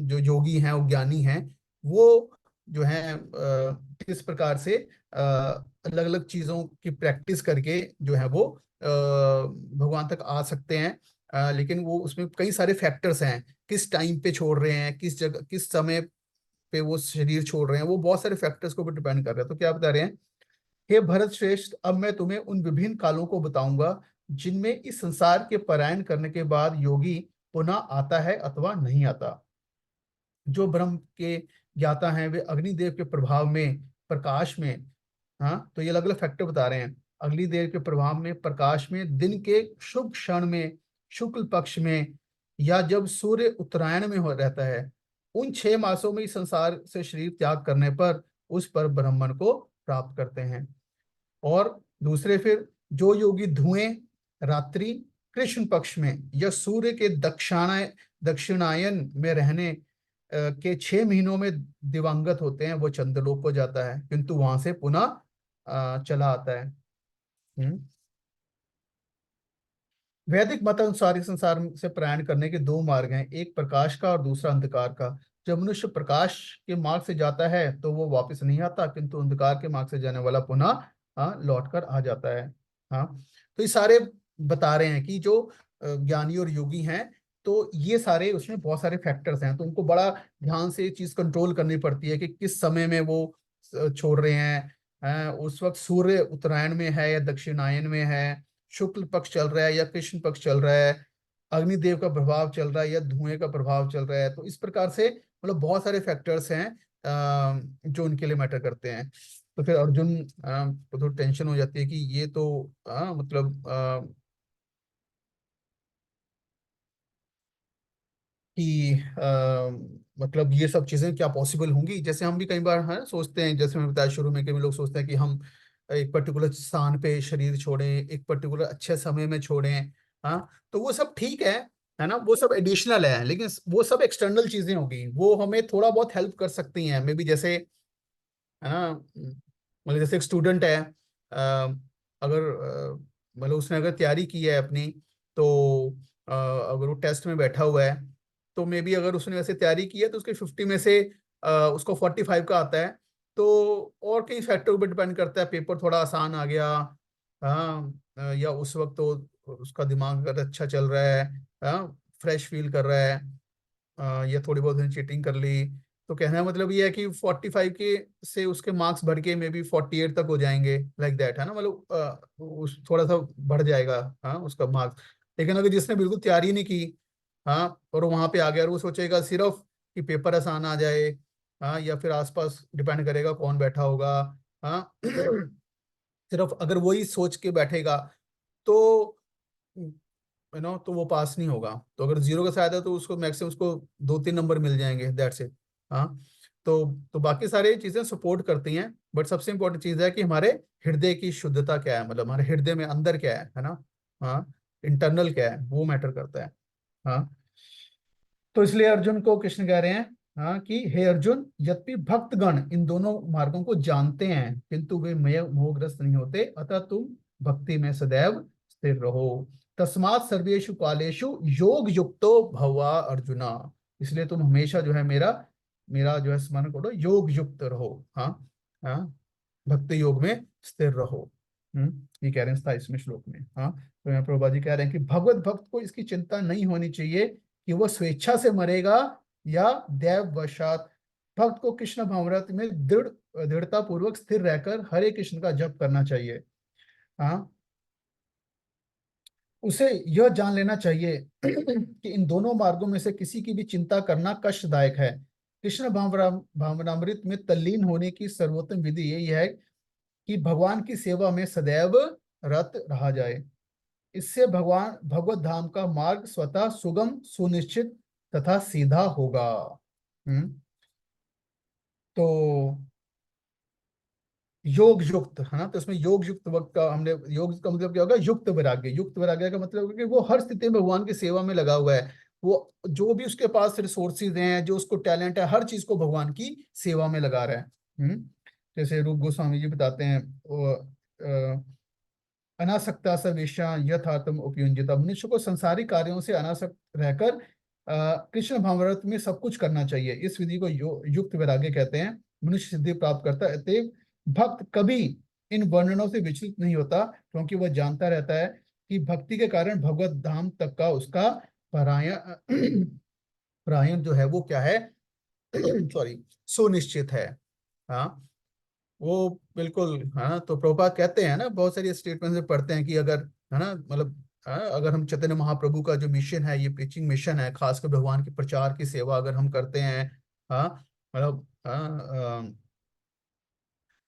जो योगी हैं, वो ज्ञानी हैं, वो जो है किस प्रकार से अलग अलग चीजों की प्रैक्टिस करके जो है वो भगवान तक आ सकते हैं। लेकिन वो उसमें कई सारे फैक्टर्स हैं, किस टाइम पे छोड़ रहे हैं, किस जगह किस समय पे वो शरीर छोड़ रहे हैं, वो बहुत सारे फैक्टर्स को ऊपर डिपेंड कर रहे हैं। तो क्या बता रहे हैं, हे भरत श्रेष्ठ, अब मैं तुम्हें उन विभिन्न कालों को बताऊंगा जिनमें इस संसार के पलायन करने के बाद योगी पुनः आता है अथवा नहीं आता। जो ब्रह्म के ज्ञाता हैं वे अग्निदेव के प्रभाव में, प्रकाश में, हाँ, तो ये अलग अलग फैक्टर बता रहे हैं। अग्निदेव के प्रभाव में, प्रकाश में, दिन के शुभ क्षण में, शुक्ल पक्ष में, या जब सूर्य उत्तरायण में हो रहता है, उन 6 मासों में इस संसार से शरीर त्याग करने पर उस पर ब्रह्मन को प्राप्त करते हैं। और दूसरे फिर जो योगी धुएं, रात्रि, कृष्ण पक्ष में या सूर्य के दक्षिणायन में रहने के 6 महीनों में दिवंगत होते हैं, वो चंद्रलोक को जाता है, किंतु वहां से पुनः चला आता है। वैदिक मत अनुसार इस संसार से प्रयाण करने के 2 मार्ग हैं, एक प्रकाश का और दूसरा अंधकार का। जब मनुष्य प्रकाश के मार्ग से जाता है तो वो वापस नहीं आता, किंतु अंधकार के मार्ग से जाने वाला पुनः लौट कर आ जाता है। हाँ, तो ये सारे बता रहे हैं कि जो ज्ञानी और योगी हैं, तो ये सारे उसमें बहुत सारे फैक्टर्स हैं, तो उनको बड़ा ध्यान से ये चीज कंट्रोल करनी पड़ती है कि किस समय में वो छोड़ रहे हैं। उस वक्त सूर्य उत्तरायण में है या दक्षिणायन में है, शुक्ल पक्ष चल रहा है या कृष्ण पक्ष चल रहा है, अग्निदेव का प्रभाव चल रहा है या धुएं का प्रभाव चल रहा है। तो इस प्रकार से मतलब बहुत सारे फैक्टर्स हैं जो उनके लिए मैटर करते हैं। तो फिर अर्जुन को थोड़ी टेंशन हो जाती है कि ये तो मतलब कि मतलब ये सब चीजें क्या पॉसिबल होंगी। जैसे हम भी कई बार है सोचते हैं, जैसे मैं बताया शुरू में कि लोग सोचते हैं कि हम एक पर्टिकुलर स्थान पे शरीर छोड़ें, एक पर्टिकुलर अच्छे समय में छोड़ें। हाँ, तो वो सब ठीक है ना, वो सब एडिशनल है, लेकिन वो सब एक्सटर्नल चीजें होगी, वो हमें थोड़ा बहुत हेल्प कर सकती हैं मे बी। जैसे है ना, मतलब जैसे एक स्टूडेंट है, अगर मतलब उसने अगर तैयारी की है अपनी, तो अगर वो टेस्ट में बैठा हुआ है, तो मे बी अगर उसने वैसे तैयारी की है तो उसके 50 में से उसको 45 का आता है। तो और कई फैक्टर पर डिपेंड करता है, पेपर थोड़ा आसान आ गया, हाँ, या उस वक्त तो उसका दिमाग अगर अच्छा चल रहा है, हाँ, फ्रेश फील कर रहा है, या थोड़ी बहुत चीटिंग कर ली। तो कहने का मतलब ये है कि 45 के से उसके मार्क्स बढ़ के मे बी 48 तक हो जाएंगे, लाइक दैट, है ना, मतलब उस थोड़ा सा बढ़ जाएगा, हाँ, उसका मार्क्स। लेकिन अगर जिसने बिल्कुल तैयारी नहीं की, हाँ, और वहां पे आ गया और वो सोचेगा सिर्फ कि पेपर आसान आ जाए, हाँ, या फिर आसपास डिपेंड करेगा कौन बैठा होगा, हाँ, सिर्फ अगर वही सोच के बैठेगा, तो तो वो पास नहीं होगा। तो अगर 0 का शायद है तो उसको मैक्सिमम उसको 2-3 नंबर मिल जाएंगे, दैट्स इट। हाँ, तो बाकी सारी चीजें सपोर्ट करती हैं, बट सबसे इंपॉर्टेंट चीज है कि हमारे हृदय की शुद्धता क्या है, मतलब हमारे हृदय में अंदर क्या है ना, हाँ, इंटरनल क्या है, वो मैटर करता है। हाँ, तो इसलिए अर्जुन को कृष्ण कह रहे हैं, हाँ, कि हे अर्जुन, यद्यपि भक्तगण इन दोनों मार्गों को जानते हैं किंतु वे मोहग्रस्त नहीं होते, अतः तुम भक्ति में सदैव स्थिर रहो। तस्मात् सर्वेषु कालेषु योग युक्तो भवा अर्जुना, इसलिए तुम हमेशा जो है मेरा मेरा जो है स्मरण करो, योग युक्त रहो। हाँ, हाँ, भक्ति योग में स्थिर रहो। ये कह रहे हैं 27वें श्लोक में। हाँ, तो यहाँ प्रभुपाद जी कह रहे हैं कि भगवत भक्त को इसकी चिंता नहीं होनी चाहिए कि वह स्वेच्छा से मरेगा या दैव वशात। भक्त को कृष्ण भावनामृत में दृढ़ता पूर्वक स्थिर रहकर हरे कृष्ण का जप करना चाहिए। हाँ, उसे यह जान लेना चाहिए कि इन दोनों मार्गों में से किसी की भी चिंता करना कष्टदायक है। कृष्ण भावनामृत में तल्लीन होने की सर्वोत्तम विधि यही है कि भगवान की सेवा में सदैव रत रहा जाए। इससे भगवान भगवत धाम का मार्ग स्वतः सुगम, सुनिश्चित तथा सीधा होगा। हम्म तो योग युक्त है ना, तो इसमें योग युक्त वक्त का हमने, योग का मतलब क्या होगा, युक्त वैराग्य। युक्त वैराग्य का मतलब है कि वो हर स्थिति में भगवान की सेवा में लगा हुआ है। वो जो भी उसके पास रिसोर्सेज हैं, जो उसको टैलेंट है, हर चीज को भगवान की सेवा में लगा रहा है। जैसे रूप गोस्वामी जी बताते हैं, वो अनासक्ता सर्वेषां यथार्थम उपयुंजिता, मनुष्य को संसारी कार्यों से अनासक्त रहकर कृष्ण भावनामृत में सब कुछ करना चाहिए। इस विधि को युक्त वैराग्य कहते हैं। मनुष्य सिद्धि प्राप्त करता है, अतएव भक्त कभी इन वर्णनों से विचलित नहीं होता, क्योंकि वह जानता रहता है कि भक्ति के कारण भगवत धाम तक का उसका परायण परायण जो है वो क्या है, सॉरी, सुनिश्चित है। हाँ, वो बिल्कुल। हाँ, तो प्रभुपाद कहते हैं ना, बहुत सारी स्टेटमेंट में पढ़ते हैं कि अगर, है ना, मतलब हाँ, अगर हम चैतन्य महाप्रभु का जो मिशन है, ये प्रीचिंग मिशन है, खासकर भगवान के प्रचार की सेवा अगर हम करते हैं, हाँ, मतलब हाँ,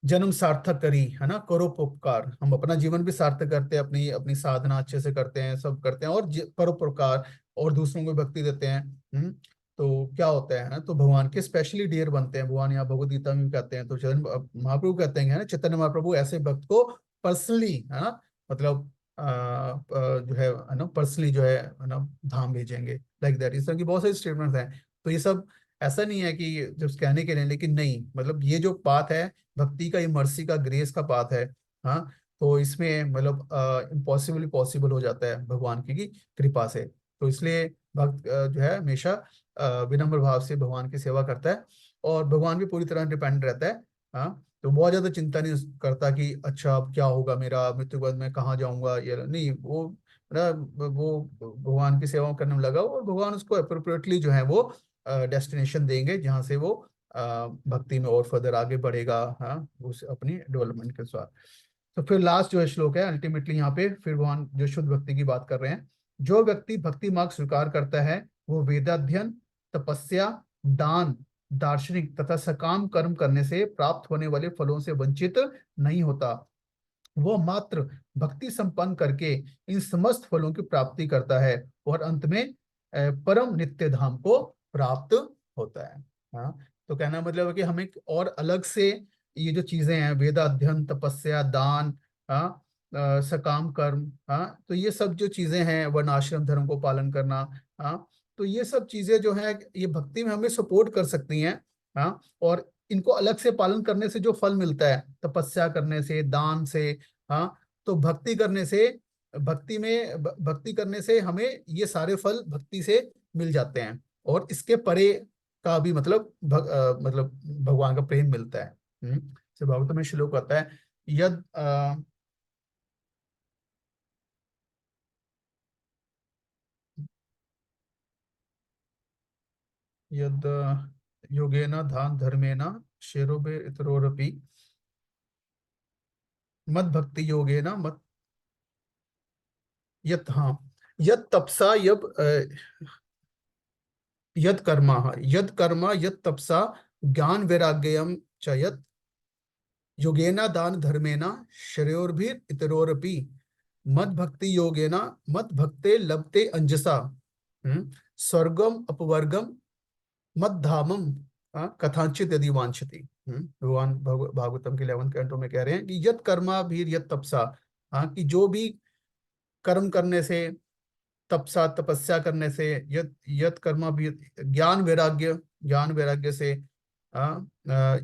जन्म सार्थक करी, है ना, करो परोपकार, हम अपना जीवन भी सार्थक करते हैं, अपनी अपनी साधना अच्छे से करते हैं, सब करते हैं, और परोपकार, और दूसरों को भक्ति देते हैं। तो क्या होता है ना, तो भगवान के स्पेशली डियर बनते हैं। भगवान यहाँ भगवद गीता में भी कहते हैं, तो चैतन्य महाप्रभु कहते हैं, है ना, चैतन्य महाप्रभु ऐसे भक्त को पर्सनली, है ना, मतलब जो है ना, पर्सनली जो है ना, धाम भेजेंगे, लाइक दैट। इस तरह की बहुत सारी स्टेटमेंट्स हैं। तो ये सब ऐसा नहीं है कि जब कहने के लिए, लेकिन नहीं, मतलब ये जो बात है भक्ति का, ये मर्सी का, ग्रेस का पाथ है। हाँ, तो इसमें मतलब इम्पॉसिबल पॉसिबल हो जाता है भगवान की कृपा से। तो इसलिए भक्त जो है हमेशा विनम्र भाव से भगवान की सेवा करता है, और भगवान भी पूरी तरह डिपेंड रहता है। हाँ, तो बहुत ज्यादा चिंता नहीं करता कि अच्छा अब क्या होगा, मेरा मृत्यु के बाद मैं कहाँ जाऊंगा, ये नहीं, वो ना, वो भगवान की सेवा करने में लगा, और भगवान उसको अप्रोप्रिएटली जो है वो डेस्टिनेशन देंगे, जहाँ से वो भक्ति में और फर्दर आगे बढ़ेगा, हाँ, उस अपनी डेवलपमेंट के साथ। तो फिर लास्ट जो है श्लोक है, अल्टीमेटली यहाँ पे फिर भगवान जो शुद्ध भक्ति की बात कर रहे हैं। जो व्यक्ति भक्ति मार्ग स्वीकार करता है, वो वेदाध्ययन, तपस्या, दान, दार्शनिक तथा सकाम कर्म करने से प्राप्त होने वाले फलों से वंचित नहीं होता। वह मात्र भक्ति संपन्न करके इन समस्त फलों की प्राप्ति करता है, और अंत में परम नित्य धाम को प्राप्त होता है। हाँ, तो कहना मतलब है कि हमें और अलग से ये जो चीजें हैं, वेदा अध्ययन, तपस्या, दान, हाँ, सकाम कर्म, हाँ, तो ये सब जो चीजें हैं, वर्णाश्रम धर्म को पालन करना, हाँ, तो ये सब चीजें जो है ये भक्ति में हमें सपोर्ट कर सकती हैं। हाँ, और इनको अलग से पालन करने से जो फल मिलता है, तपस्या करने से, दान से, हाँ, तो भक्ति करने से, भक्ति करने से हमें ये सारे फल भक्ति से मिल जाते हैं, और इसके परे का भी मतलब मतलब भगवान का प्रेम मिलता है। तो भागवत में श्लोक आता है, यद यद योगेन दान धर्मेण शेरोबे इतरोरपि मद भक्ति योगेन मत यत, हाँ, यद तपसा यद कर्म यद तपसा ज्ञान वैराग्यम च यत् योगेना दान धर्मेना श्रेयोर्भिर इतरोरपि मद भक्ति योगेना मद भक्ते लभते अंजसा स्वर्गम अपवर्गम मद धामम कथांचित यदि वांछति। भगवान भागवतम के 11 कैंटो में कह रहे हैं कि यत कर्मा भी यत तपसा, हाँ, कि जो भी कर्म करने से, तपसा तपस्या करने से, यत यत कर्मा भी, ज्ञान वैराग्य से,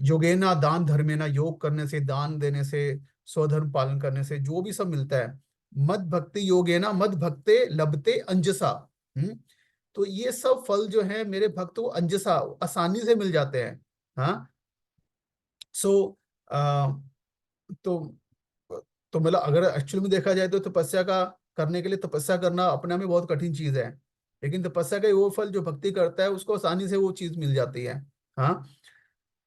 योगेना दान धर्मेना, योग करने से, दान देने से, स्वधर्म पालन करने से जो भी सब मिलता है, मद भक्ति योगेना मद भक्ते लभते अंजसा। तो ये सब फल जो है मेरे भक्त को अंजसा, आसानी से मिल जाते हैं। हाँ, सो तो मतलब अगर एक्चुअली में देखा जाए तो तपस्या का करने के लिए, तपस्या करना अपने में बहुत कठिन चीज है, लेकिन तपस्या का वो फल जो भक्ति करता है उसको आसानी से वो चीज मिल जाती है। हाँ,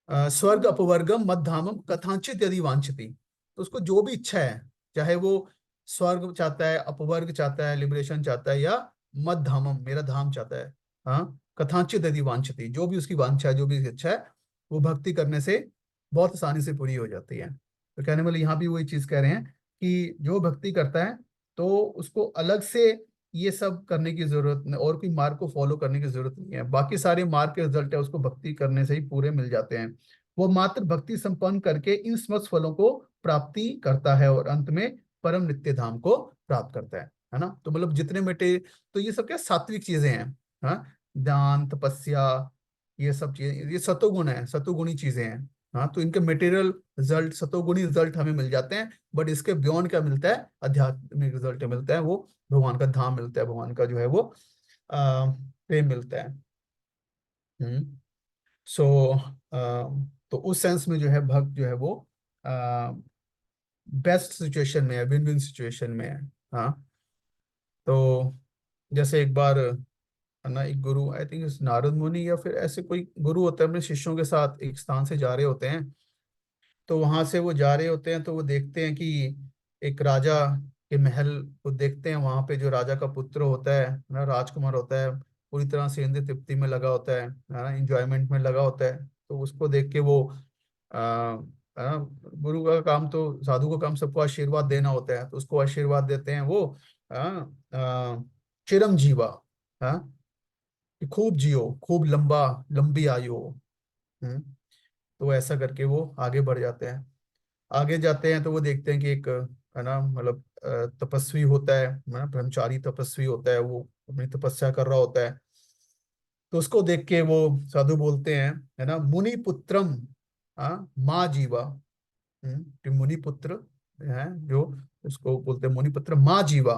स्वर्ग अपवर्गम मध्धामम कथांचित यदि वांछति, तो उसको जो भी इच्छा है, चाहे वो स्वर्ग चाहता है, अपवर्ग चाहता है, लिबरेशन चाहता है, या मध्धामम मेरा धाम चाहता है, हाँ, कथांचित यदि वांछति, जो भी उसकी वांछा है, जो भी इच्छा है, वो भक्ति करने से बहुत आसानी से पूरी हो जाती है। तो कहने वाले यहाँ भी वही चीज कह रहे हैं कि जो भक्ति करता है तो उसको अलग से ये सब करने की जरूरत नहीं, और कोई मार्ग को फॉलो करने की जरूरत नहीं है, बाकी सारे मार्ग के रिजल्ट है उसको भक्ति करने से ही पूरे मिल जाते हैं। वो मात्र भक्ति संपन्न करके इन समस्त फलों को प्राप्ति करता है और अंत में परम नित्य धाम को प्राप्त करता है ना। तो मतलब जितने मेटे, तो ये सब क्या सात्विक चीजें हैं। हाँ, दान, तपस्या, ये सब चीजें, ये सतोगुण है, सतोगुणी चीजें हैं। हाँ, तो इनके मटेरियल रिजल्ट, सतोगुणी रिजल्ट हमें मिल जाते हैं, बट इसके बियॉन्ड क्या मिलता है, आध्यात्मिक रिजल्ट मिलता है, वो भगवान का धाम मिलता है, भगवान का जो है वो प्रेम मिलता है। सो तो उस सेंस में जो है भक्त जो है वो बेस्ट सिचुएशन में है, विन विन सिचुएशन में है। हाँ, तो जैसे एक बार है ना, एक गुरु, आई थिंक नारद मुनि या फिर ऐसे कोई गुरु होता है, अपने शिष्यों के साथ एक स्थान से जा रहे होते हैं। तो वहां से वो जा रहे होते हैं, तो वो देखते हैं कि एक राजा के महल को देखते हैं। वहां पे जो राजा का पुत्र होता है ना, राजकुमार होता है, पूरी तरह से इंद्रिय तृप्ति में लगा होता है ना, इंजॉयमेंट में लगा होता है। तो उसको देख के वो है ना, गुरु का काम तो, साधु का काम सबको आशीर्वाद देना होता है, तो उसको आशीर्वाद देते हैं वो, चिरम जीवा, हाँ, कि खूब जियो, खूब लंबा, लंबी आयु हो। हम्म, तो ऐसा करके वो आगे बढ़ जाते हैं। आगे जाते हैं तो वो देखते हैं कि एक है ना, मतलब तपस्वी होता है ना, ब्रह्मचारी तपस्वी होता है, वो अपनी तपस्या कर रहा होता है। तो उसको देख के वो साधु बोलते हैं, है ना, मुनि पुत्रम, हाँ, माँ जीवा। कि मुनि पुत्र है जो, उसको बोलते हैं मुनि पुत्र माँ जीवा।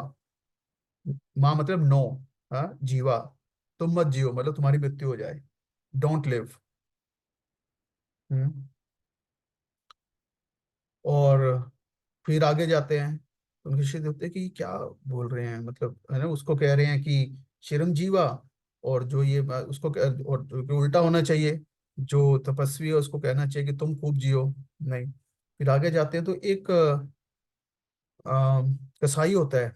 माँ मतलब नो, हाँ, जीवा, तुम मत जियो, मतलब तुम्हारी मृत्यु हो जाए, डोंट लिव। हम्म और फिर आगे जाते हैं तो उनके शिष्य होते हैं कि क्या बोल रहे हैं, मतलब है ना, उसको कह रहे हैं कि चिरंजीवा, और जो ये और जो उल्टा होना चाहिए, जो तपस्वी है उसको कहना चाहिए कि तुम खूब जियो। नहीं, फिर आगे जाते हैं तो एक कसाई होता है।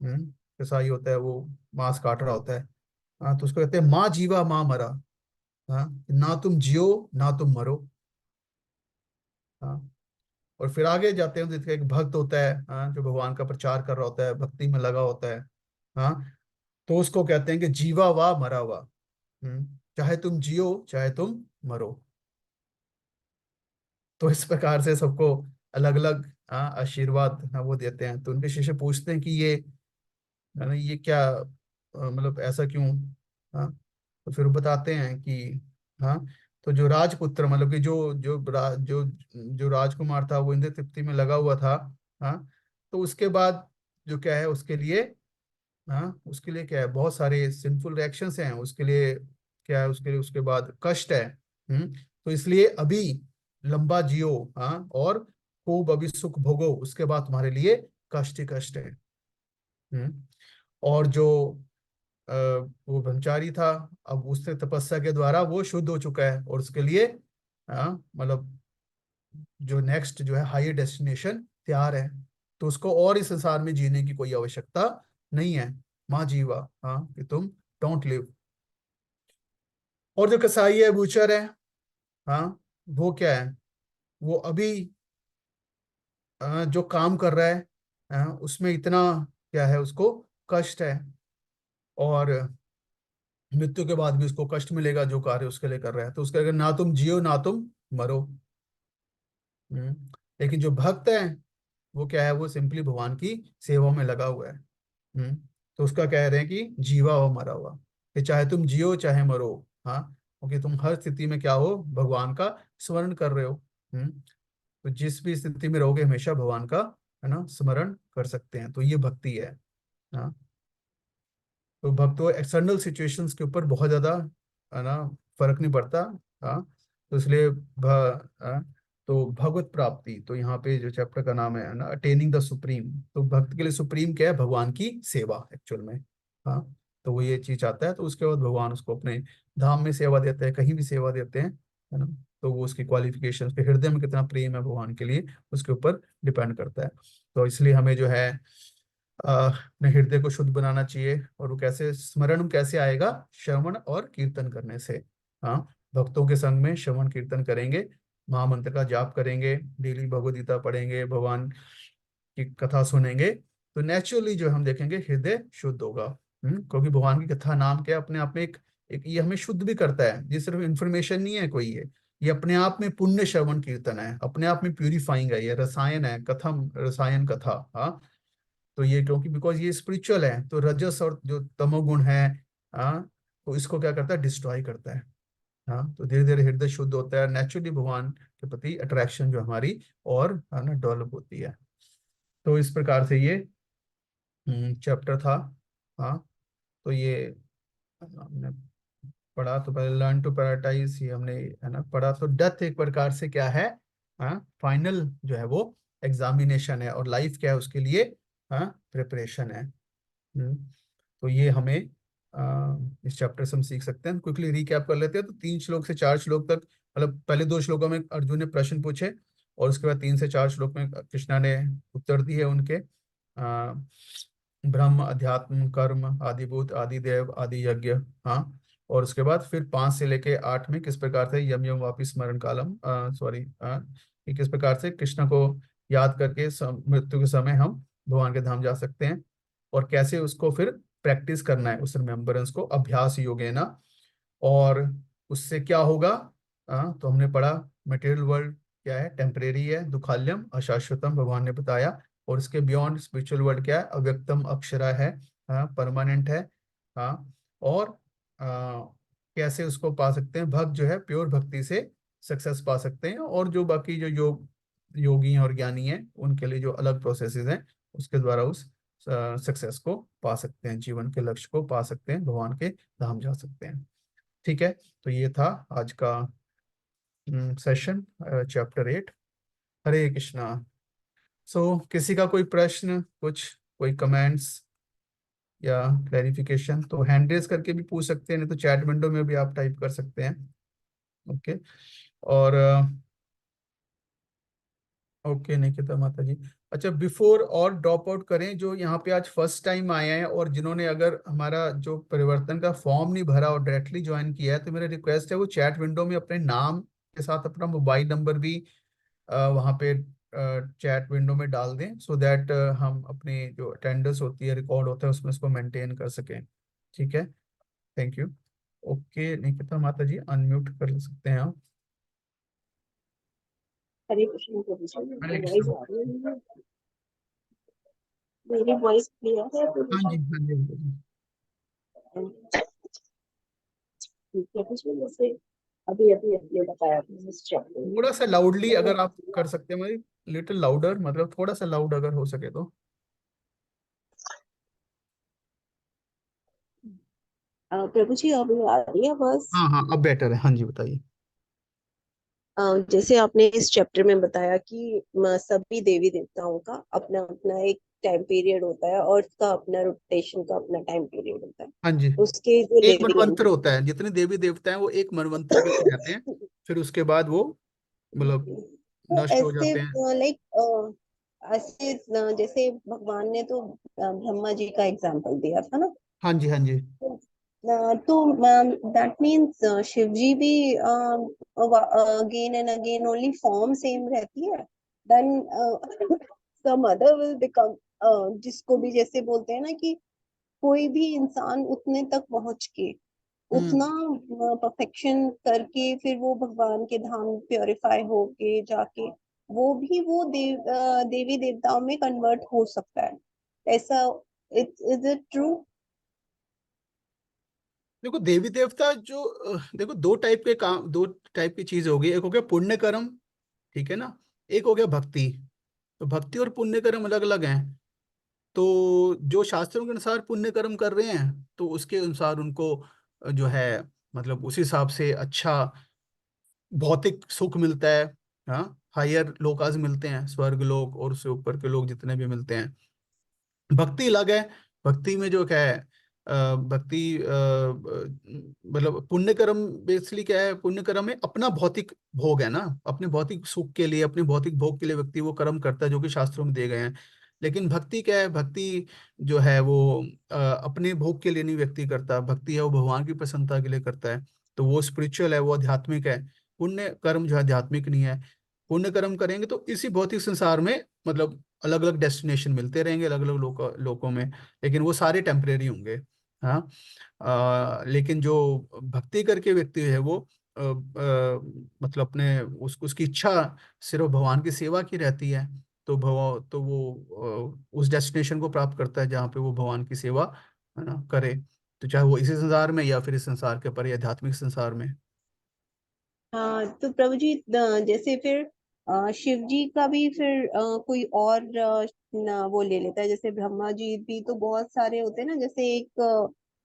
हम्म कसाई होता है, वो मांस काट रहा होता है। हाँ, तो उसको कहते हैं माँ जीवा माँ मरा। हाँ, ना तुम जियो ना तुम मरो। हाँ, और फिर आगे जाते हैं तो इसका एक भक्त होता है, हाँ, जो भगवान का प्रचार कर रहा होता है, भक्ति में लगा होता है। हाँ, तो उसको कहते हैं कि जीवा वा मरा वा। चाहे तुम जियो चाहे तुम मरो। तो इस प्रकार से सबको अलग अलग आशीर्वाद, हाँ, वो देते हैं। तो उनके शिष्य पूछते हैं कि ये है ना, ये क्या मतलब ऐसा क्यों। हाँ, तो फिर वो बताते हैं कि हाँ, तो जो राजपुत्र, मतलब कि जो राजकुमार था, वो इंद्र तृप्ति में लगा हुआ था। हाँ, तो उसके बाद जो क्या है उसके लिए, हाँ, उसके लिए क्या है, बहुत सारे सिंफुल रिएक्शंस हैं उसके लिए। क्या है उसके लिए, उसके बाद कष्ट है। तो इसलिए अभी लंबा जियो, हाँ, और खूब अभी सुख भोगो, उसके बाद तुम्हारे लिए कष्ट ही कष्ट है। हम्म और जो अ, वो ब्रह्मचारी था, अब उसने तपस्या के द्वारा वो शुद्ध हो चुका है, और उसके लिए मतलब जो नेक्स्ट जो है हायर डेस्टिनेशन तैयार है। तो उसको और इस संसार में जीने की कोई आवश्यकता नहीं है। माँ जीवा, हाँ, कि तुम डोंट लिव। और जो कसाई है, बूचर है, हाँ, वो क्या है, वो अभी जो काम कर रहा है, उसमें इतना क्या है, उसको कष्ट है, और मृत्यु के बाद भी उसको कष्ट मिलेगा जो कार्य उसके लिए कर रहा है। तो उसके अगर ना तुम जियो ना तुम मरो। हम्म लेकिन जो भक्त है, वो क्या है, वो सिंपली भगवान की सेवा में लगा हुआ है। हम्म तो उसका कह रहे हैं कि जीवा हुआ मरा हुआ, कि चाहे तुम जियो चाहे मरो। हाँ, क्योंकि तुम हर स्थिति में क्या हो, भगवान का स्मरण कर रहे हो। हम्म तो जिस भी स्थिति में रहोगे, हमेशा भगवान का है ना स्मरण कर सकते हैं, तो ये भक्ति है। हाँ, तो भक्तों एक्सटर्नल सिचुएशंस के ऊपर बहुत ज्यादा है ना फर्क नहीं पड़ता। हाँ, तो इसलिए हाँ, तो भगवत प्राप्ति, तो यहाँ पे जो चैप्टर का नाम है ना, अटेनिंग द सुप्रीम। तो भक्त के लिए सुप्रीम क्या है, भगवान की सेवा एक्चुअल में। हाँ, तो वो ये चीज चाहता है, तो उसके बाद भगवान उसको अपने धाम में सेवा देते हैं, कहीं भी सेवा देते हैं, है ना। तो वो उसकी क्वालिफिकेशन, उसके हृदय में कितना प्रेम है भगवान के लिए, उसके ऊपर डिपेंड करता है। तो इसलिए हमें जो है अपने हृदय को शुद्ध बनाना चाहिए। और वो कैसे, स्मरण कैसे आएगा, श्रवण और कीर्तन करने से। हाँ, भक्तों के संग में श्रवण कीर्तन करेंगे, महामंत्र का जाप करेंगे, डेली भगवद गीता पढ़ेंगे, भगवान की कथा सुनेंगे, तो नेचुरली जो हम देखेंगे हृदय शुद्ध होगा। क्योंकि भगवान की कथा नाम क्या है, अपने आप में एक ये हमें शुद्ध भी करता है। ये सिर्फ इंफॉर्मेशन नहीं है कोई, ये ये अपने आप में पुण्य श्रवण कीर्तन है, अपने आप में प्यूरिफाइंग है, ये रसायन है, कथम रसायन कथा। हाँ, तो ये क्योंकि बिकॉज ये स्पिरिचुअल है, तो रजस और जो तमोगुण है, हाँ, तो इसको क्या करता है, डिस्ट्रॉय करता है। हाँ, तो धीरे धीरे हृदय शुद्ध होता है, नेचुरली भगवान के प्रति अट्रैक्शन जो हमारी और है ना डेवलप होती है। तो इस प्रकार से ये चैप्टर था। हाँ, तो ये हमने पढ़ा, तो पहले लर्न टू पैराटाइज ये हमने है ना पढ़ा। तो डेथ एक प्रकार से क्या है, हाँ, फाइनल जो है वो एग्जामिनेशन है, और लाइफ क्या है उसके लिए, हाँ, प्रिपरेशन है। तो ये हमें इस चैप्टर से हम सीख सकते हैं। क्विकली रिकैप कर लेते हैं, तो 3 श्लोक से 4 श्लोक तक, मतलब पहले 2 श्लोकों में अर्जुन ने प्रश्न पूछे, और उसके बाद 3 से 4 श्लोक में कृष्णा ने उत्तर दिए उनके। ब्रह्म, अध्यात्म, कर्म, आदिभूत, आदिदेव, आदि यज्ञ। हाँ, और उसके बाद फिर 5 से लेके 8 में किस प्रकार से यम यम वापिस स्मरण कालम, सॉरी, कि किस प्रकार से कृष्ण को याद करके मृत्यु के समय हम भगवान के धाम जा सकते हैं, और कैसे उसको फिर प्रैक्टिस करना है उस रिमेम्बरेंस को, अभ्यास योगेना। और उससे क्या होगा, तो हमने पढ़ा मटेरियल वर्ल्ड क्या है, टेम्परेरी है, दुखाल्यम, अशाश्वतम भगवान ने बताया। और इसके बियॉन्ड स्पिरिचुअल वर्ल्ड क्या है, अव्यक्तम अक्षरा है, परमानेंट है। हाँ, और कैसे उसको पा सकते हैं, भक्त जो है प्योर भक्ति से सक्सेस पा सकते हैं, और जो बाकी जो योगी हैं और ज्ञानी हैं उनके लिए जो अलग प्रोसेसेस हैं उसके द्वारा उस सक्सेस को पा सकते हैं, जीवन के लक्ष्य को पा सकते हैं, भगवान के धाम जा सकते हैं। ठीक है, तो ये था आज का सेशन, चैप्टर 8। हरे कृष्णा। सो किसी का कोई प्रश्न, कुछ कोई कमेंट्स या क्लैरिफिकेशन, तो हैंड रेज करके भी पूछ सकते हैं, नहीं तो चैट विंडो में भी आप टाइप कर सकते हैं। ओके। और ओके निकिता माता जी, अच्छा, बिफोर और ड्रॉप आउट करें, जो यहाँ पे आज फर्स्ट टाइम आए हैं और जिन्होंने अगर हमारा जो परिवर्तन का फॉर्म नहीं भरा और डायरेक्टली ज्वाइन किया है, तो मेरा रिक्वेस्ट है वो चैट विंडो में अपने नाम के साथ अपना मोबाइल नंबर भी वहाँ पे चैट विंडो में डाल दें, सो दैट हम अपनी जो अटेंडेंस होती है, रिकॉर्ड होता है, उसमें उसको मेंटेन कर सकें। ठीक है, थैंक यू। ओके निकिता माता जी, अनम्यूट कर सकते हैं आप। हरे कृष्ण प्रभु जी, हरे वॉइस कृष्ण। आ रही है? मेरी वॉइस क्लियर है प्रभु हाँ जी? जी, हाँ जी, हाँ जी। ठीक है प्रभु जी, जैसे अभी अभी अपने बताया था इस चैप्टर थोड़ा सा लाउडली में। अगर आप कर सकते हैं, मतलब लिटिल लाउडर, मतलब थोड़ा सा लाउड अगर हो सके तो। प्रभु जी अभी आ रही है बस। हाँ हाँ, अब बेटर है, हाँ जी बताइए। जैसे आपने इस चैप्टर में बताया कि सभी देवी देवताओं का अपना अपना एक टाइम पीरियड होता है, और उसका अपना रोटेशन का अपना टाइम पीरियड होता है। हाँ जी, उसके जो एक लिविंग मनवंतर होता है, जितने देवी देवता हैं वो एक मनवंतर के लिए रहते हैं, फिर उसके बाद वो मतलब तो नष्ट हो ऐसे जाते हैं। लाइक ऐसे जैसे भगवान ने तो ब्रह्मा जी का एग्जाम्पल दिया था ना। हाँ जी, हाँ जी। तो दैट मीन्स शिव जी भी again and again only form same रहती है, then some other will become, जिसको भी जैसे बोलते हैं ना कि कोई भी इंसान उतने तक पहुंच के हम्म। उतना परफेक्शन करके फिर वो भगवान के धाम प्योरीफाई होके जाके वो देवी देवताओं में कन्वर्ट हो सकता है, ऐसा? Is it true? देखो देवी देवता जो देखो दो टाइप के काम, दो टाइप की चीज होगी, एक हो गया पुण्य कर्म, ठीक है ना, एक हो गया भक्ति। तो भक्ति और पुण्य कर्म अलग अलग हैं। तो जो शास्त्रों के अनुसार पुण्य कर्म कर रहे हैं, तो उसके अनुसार उनको जो है मतलब उस हिसाब से अच्छा भौतिक सुख मिलता है। हाँ, हायर लोकाज मिलते हैं, स्वर्ग लोक और उससे ऊपर के लोग जितने भी मिलते हैं। भक्ति अलग है। भक्ति में जो क्या है, भक्ति मतलब पुण्य कर्म बेसिकली क्या है, पुण्य कर्म में अपना भौतिक भोग है ना, अपने भौतिक सुख के लिए, अपने भौतिक भोग के लिए व्यक्ति वो कर्म करता है जो कि शास्त्रों में दिए गए हैं। लेकिन भक्ति क्या है, भक्ति जो है वो अपने भोग के लिए नहीं व्यक्ति करता, भक्ति है वो भगवान की प्रसन्नता के लिए करता है। तो वो स्पिरिचुअल है, वो आध्यात्मिक है। पुण्य कर्म जो है आध्यात्मिक नहीं है। पुण्य कर्म करेंगे तो इसी भौतिक संसार में मतलब अलग अलग डेस्टिनेशन मिलते रहेंगे, अलग अलग लोकों में, लेकिन वो सारे टेम्परेरी होंगे। हाँ, लेकिन जो भक्ति करके व्यक्ति है वो मतलब अपने उसकी इच्छा सिर्फ भगवान की सेवा की रहती है, तो वो उस डेस्टिनेशन को प्राप्त करता है जहाँ पे वो भगवान की सेवा, है ना, करे। तो चाहे वो इसी संसार में या फिर इस संसार के परे आध्यात्मिक संसार में। हाँ तो प्रभु जी, जैसे फिर शिव जी का भी फिर कोई और वो ले लेता है, जैसे ब्रह्मा जी भी तो बहुत सारे होते हैं ना, जैसे एक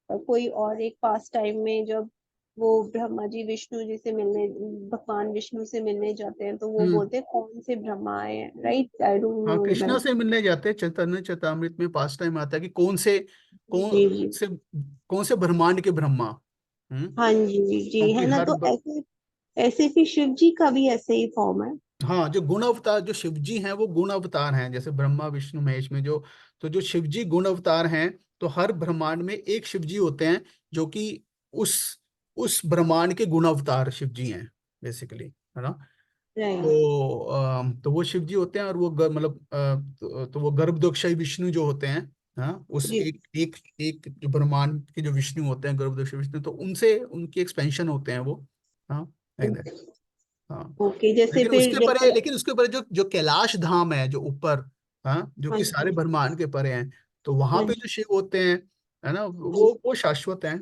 कोई और एक पास टाइम में जब वो ब्रह्मा जी विष्णु जी से मिलने, भगवान विष्णु से मिलने जाते हैं, तो वो हम्म। बोलते हैं कौन से ब्रह्मा आए हैं, राइट? आई डोंट हाँ, नो कृष्णा रिमेम्बर। से मिलने जाते हैं, चैतन्य चैतामृत में पास टाइम आता है कि कौन जी जी। से कौन से ब्रह्मांड के ब्रह्मा। हाँ जी जी, क्योंकि है ना, हर तो ऐसे ऐसे फिर शिव जी का भी ऐसे ही फॉर्म है। हाँ, जो गुण अवतार जो शिव जी हैं वो गुण अवतार हैं, जैसे ब्रह्मा विष्णु महेश में जो, तो जो शिव जी गुण अवतार हैं, तो हर ब्रह्मांड में एक शिव जी होते हैं जो कि उस उस ब्रह्मांड के गुण अवतार शिव जी हैं, बेसिकली, है ना। राइट। तो वो शिव जी होते हैं, और वो मतलब तो वो गर्भदोषी विष्णु जो होते हैं, हाँ, उस जी। एक एक एक जो ब्रह्मांड के जो विष्णु होते हैं, गर्भदोषी विष्णु, तो उनसे उनकी एक्सपेंशन होते हैं वो। हाँ, लाइक दैट। हाँ, ओके, जैसे फिर जैसे। लेकिन उसके परे जो जो कैलाश धाम है जो ऊपर, हाँ, जो हाँ कि सारे जी। ब्रह्मांड के परे हैं, तो वहां हाँ पे जो जी। शिव होते हैं, है ना, जी। वो शाश्वत हैं।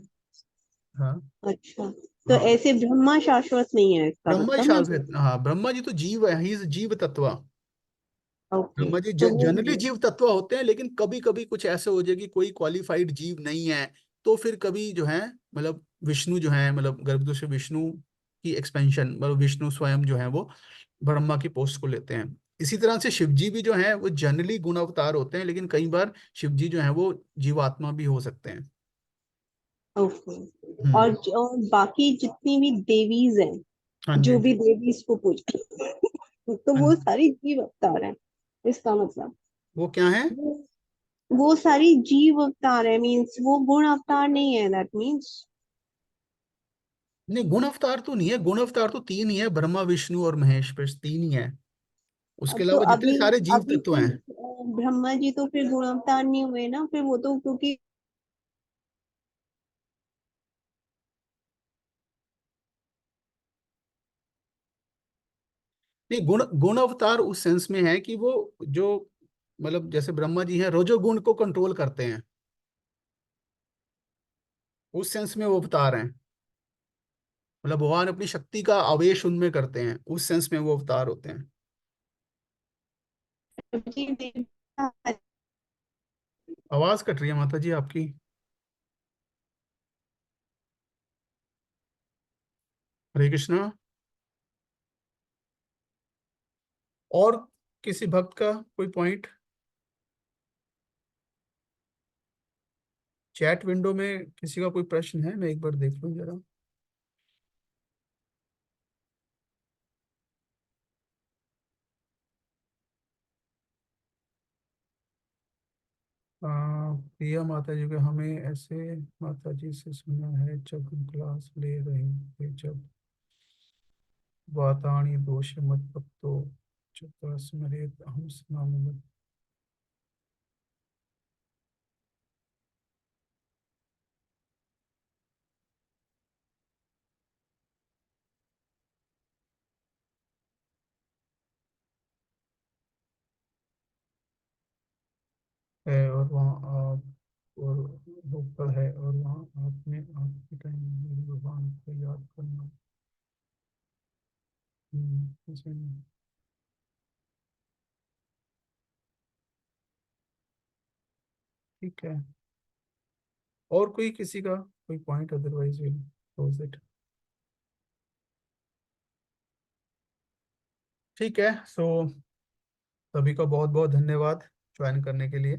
हाँ। अच्छा, तो हाँ, ऐसे ब्रह्मा शाश्वत नहीं है इसका ब्रह्मा ही मतलब ना? शाश्वत, हाँ, ब्रह्मा जी तो जीव है, ही इज जीव तत्व। ओके, ब्रह्मा जी तो वो जनरली जीव तत्व होते हैं, लेकिन कभी कभी कुछ ऐसे हो जाए कि कोई क्वालिफाइड जीव नहीं है, तो फिर कभी जो है, मतलब विष्णु जो है, मतलब गर्भदोष विष्णु की एक्सपेंशन, मतलब विष्णु स्वयं जो है वो ब्रह्मा की पोस्ट को लेते हैं। इसी तरह से शिव जी भी जो है वो जनरली गुण अवतार होते हैं, लेकिन कई बार शिव जी जो है वो जीवात्मा भी हो सकते हैं। ओके। और हम्म। और बाकी जितनी भी देवीज हैं, हाँ जी। जो भी देवीज को पूज तो हाँ वो जी। सारी जीव अवतार हैं, इसका मतलब। वो क्या है? वो वो सारी जीव अवतार है, मीन्स वो गुण अवतार नहीं है, दैट मीन्स। नहीं, गुण अवतार तो नहीं है, गुण अवतार तो तीन ही है, ब्रह्मा विष्णु और महेश, बस तीन ही है। उसके तो अलावा जितने अभी सारे जीव अभी तत्व फिर हैं। ब्रह्मा जी तो फिर गुण अवतार नहीं हुए ना, फिर वो तो क्योंकि। नहीं, गुण गुण अवतार उस सेंस में है कि वो जो, मतलब जैसे ब्रह्मा जी हैं, रजोगुण को कंट्रोल करते हैं, उस सेंस में वो अवतार हैं। मतलब भगवान अपनी शक्ति का आवेश उनमें करते हैं, उस सेंस में वो अवतार होते हैं। आवाज कट रही है माता जी आपकी। हरे कृष्णा। और किसी भक्त का कोई पॉइंट चैट विंडो में किसी का कोई प्रश्न है? मैं एक बार देख लूं जरा। प्रिया माता जी को हमें ऐसे माता जी से सुना है, जब हम क्लास ले रहे थे, जब वाताणी दोष मत पत्तो चतुर स्मरेत हम स्नाम। है, और वहाँ आप और लोकल है, और वहाँ आपने आपके टाइम में भगवान को याद करना। ऐसे नहीं। ठीक है। और कोई किसी का कोई point, otherwise will close it. ठीक है, सो सभी का बहुत बहुत धन्यवाद ज्वाइन करने के लिए।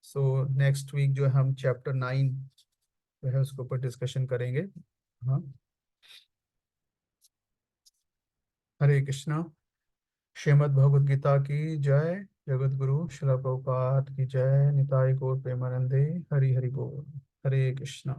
सो नेक्स्ट वीक जो है हम चैप्टर 9 जो है उसके ऊपर डिस्कशन करेंगे। हाँ। हरे कृष्णा। श्रीमद् भगवद गीता की जय। जगत गुरु श्रील प्रभुपाद की जय। निताई गौर प्रेमानंदे। हरि हरि बोल। हरे कृष्णा।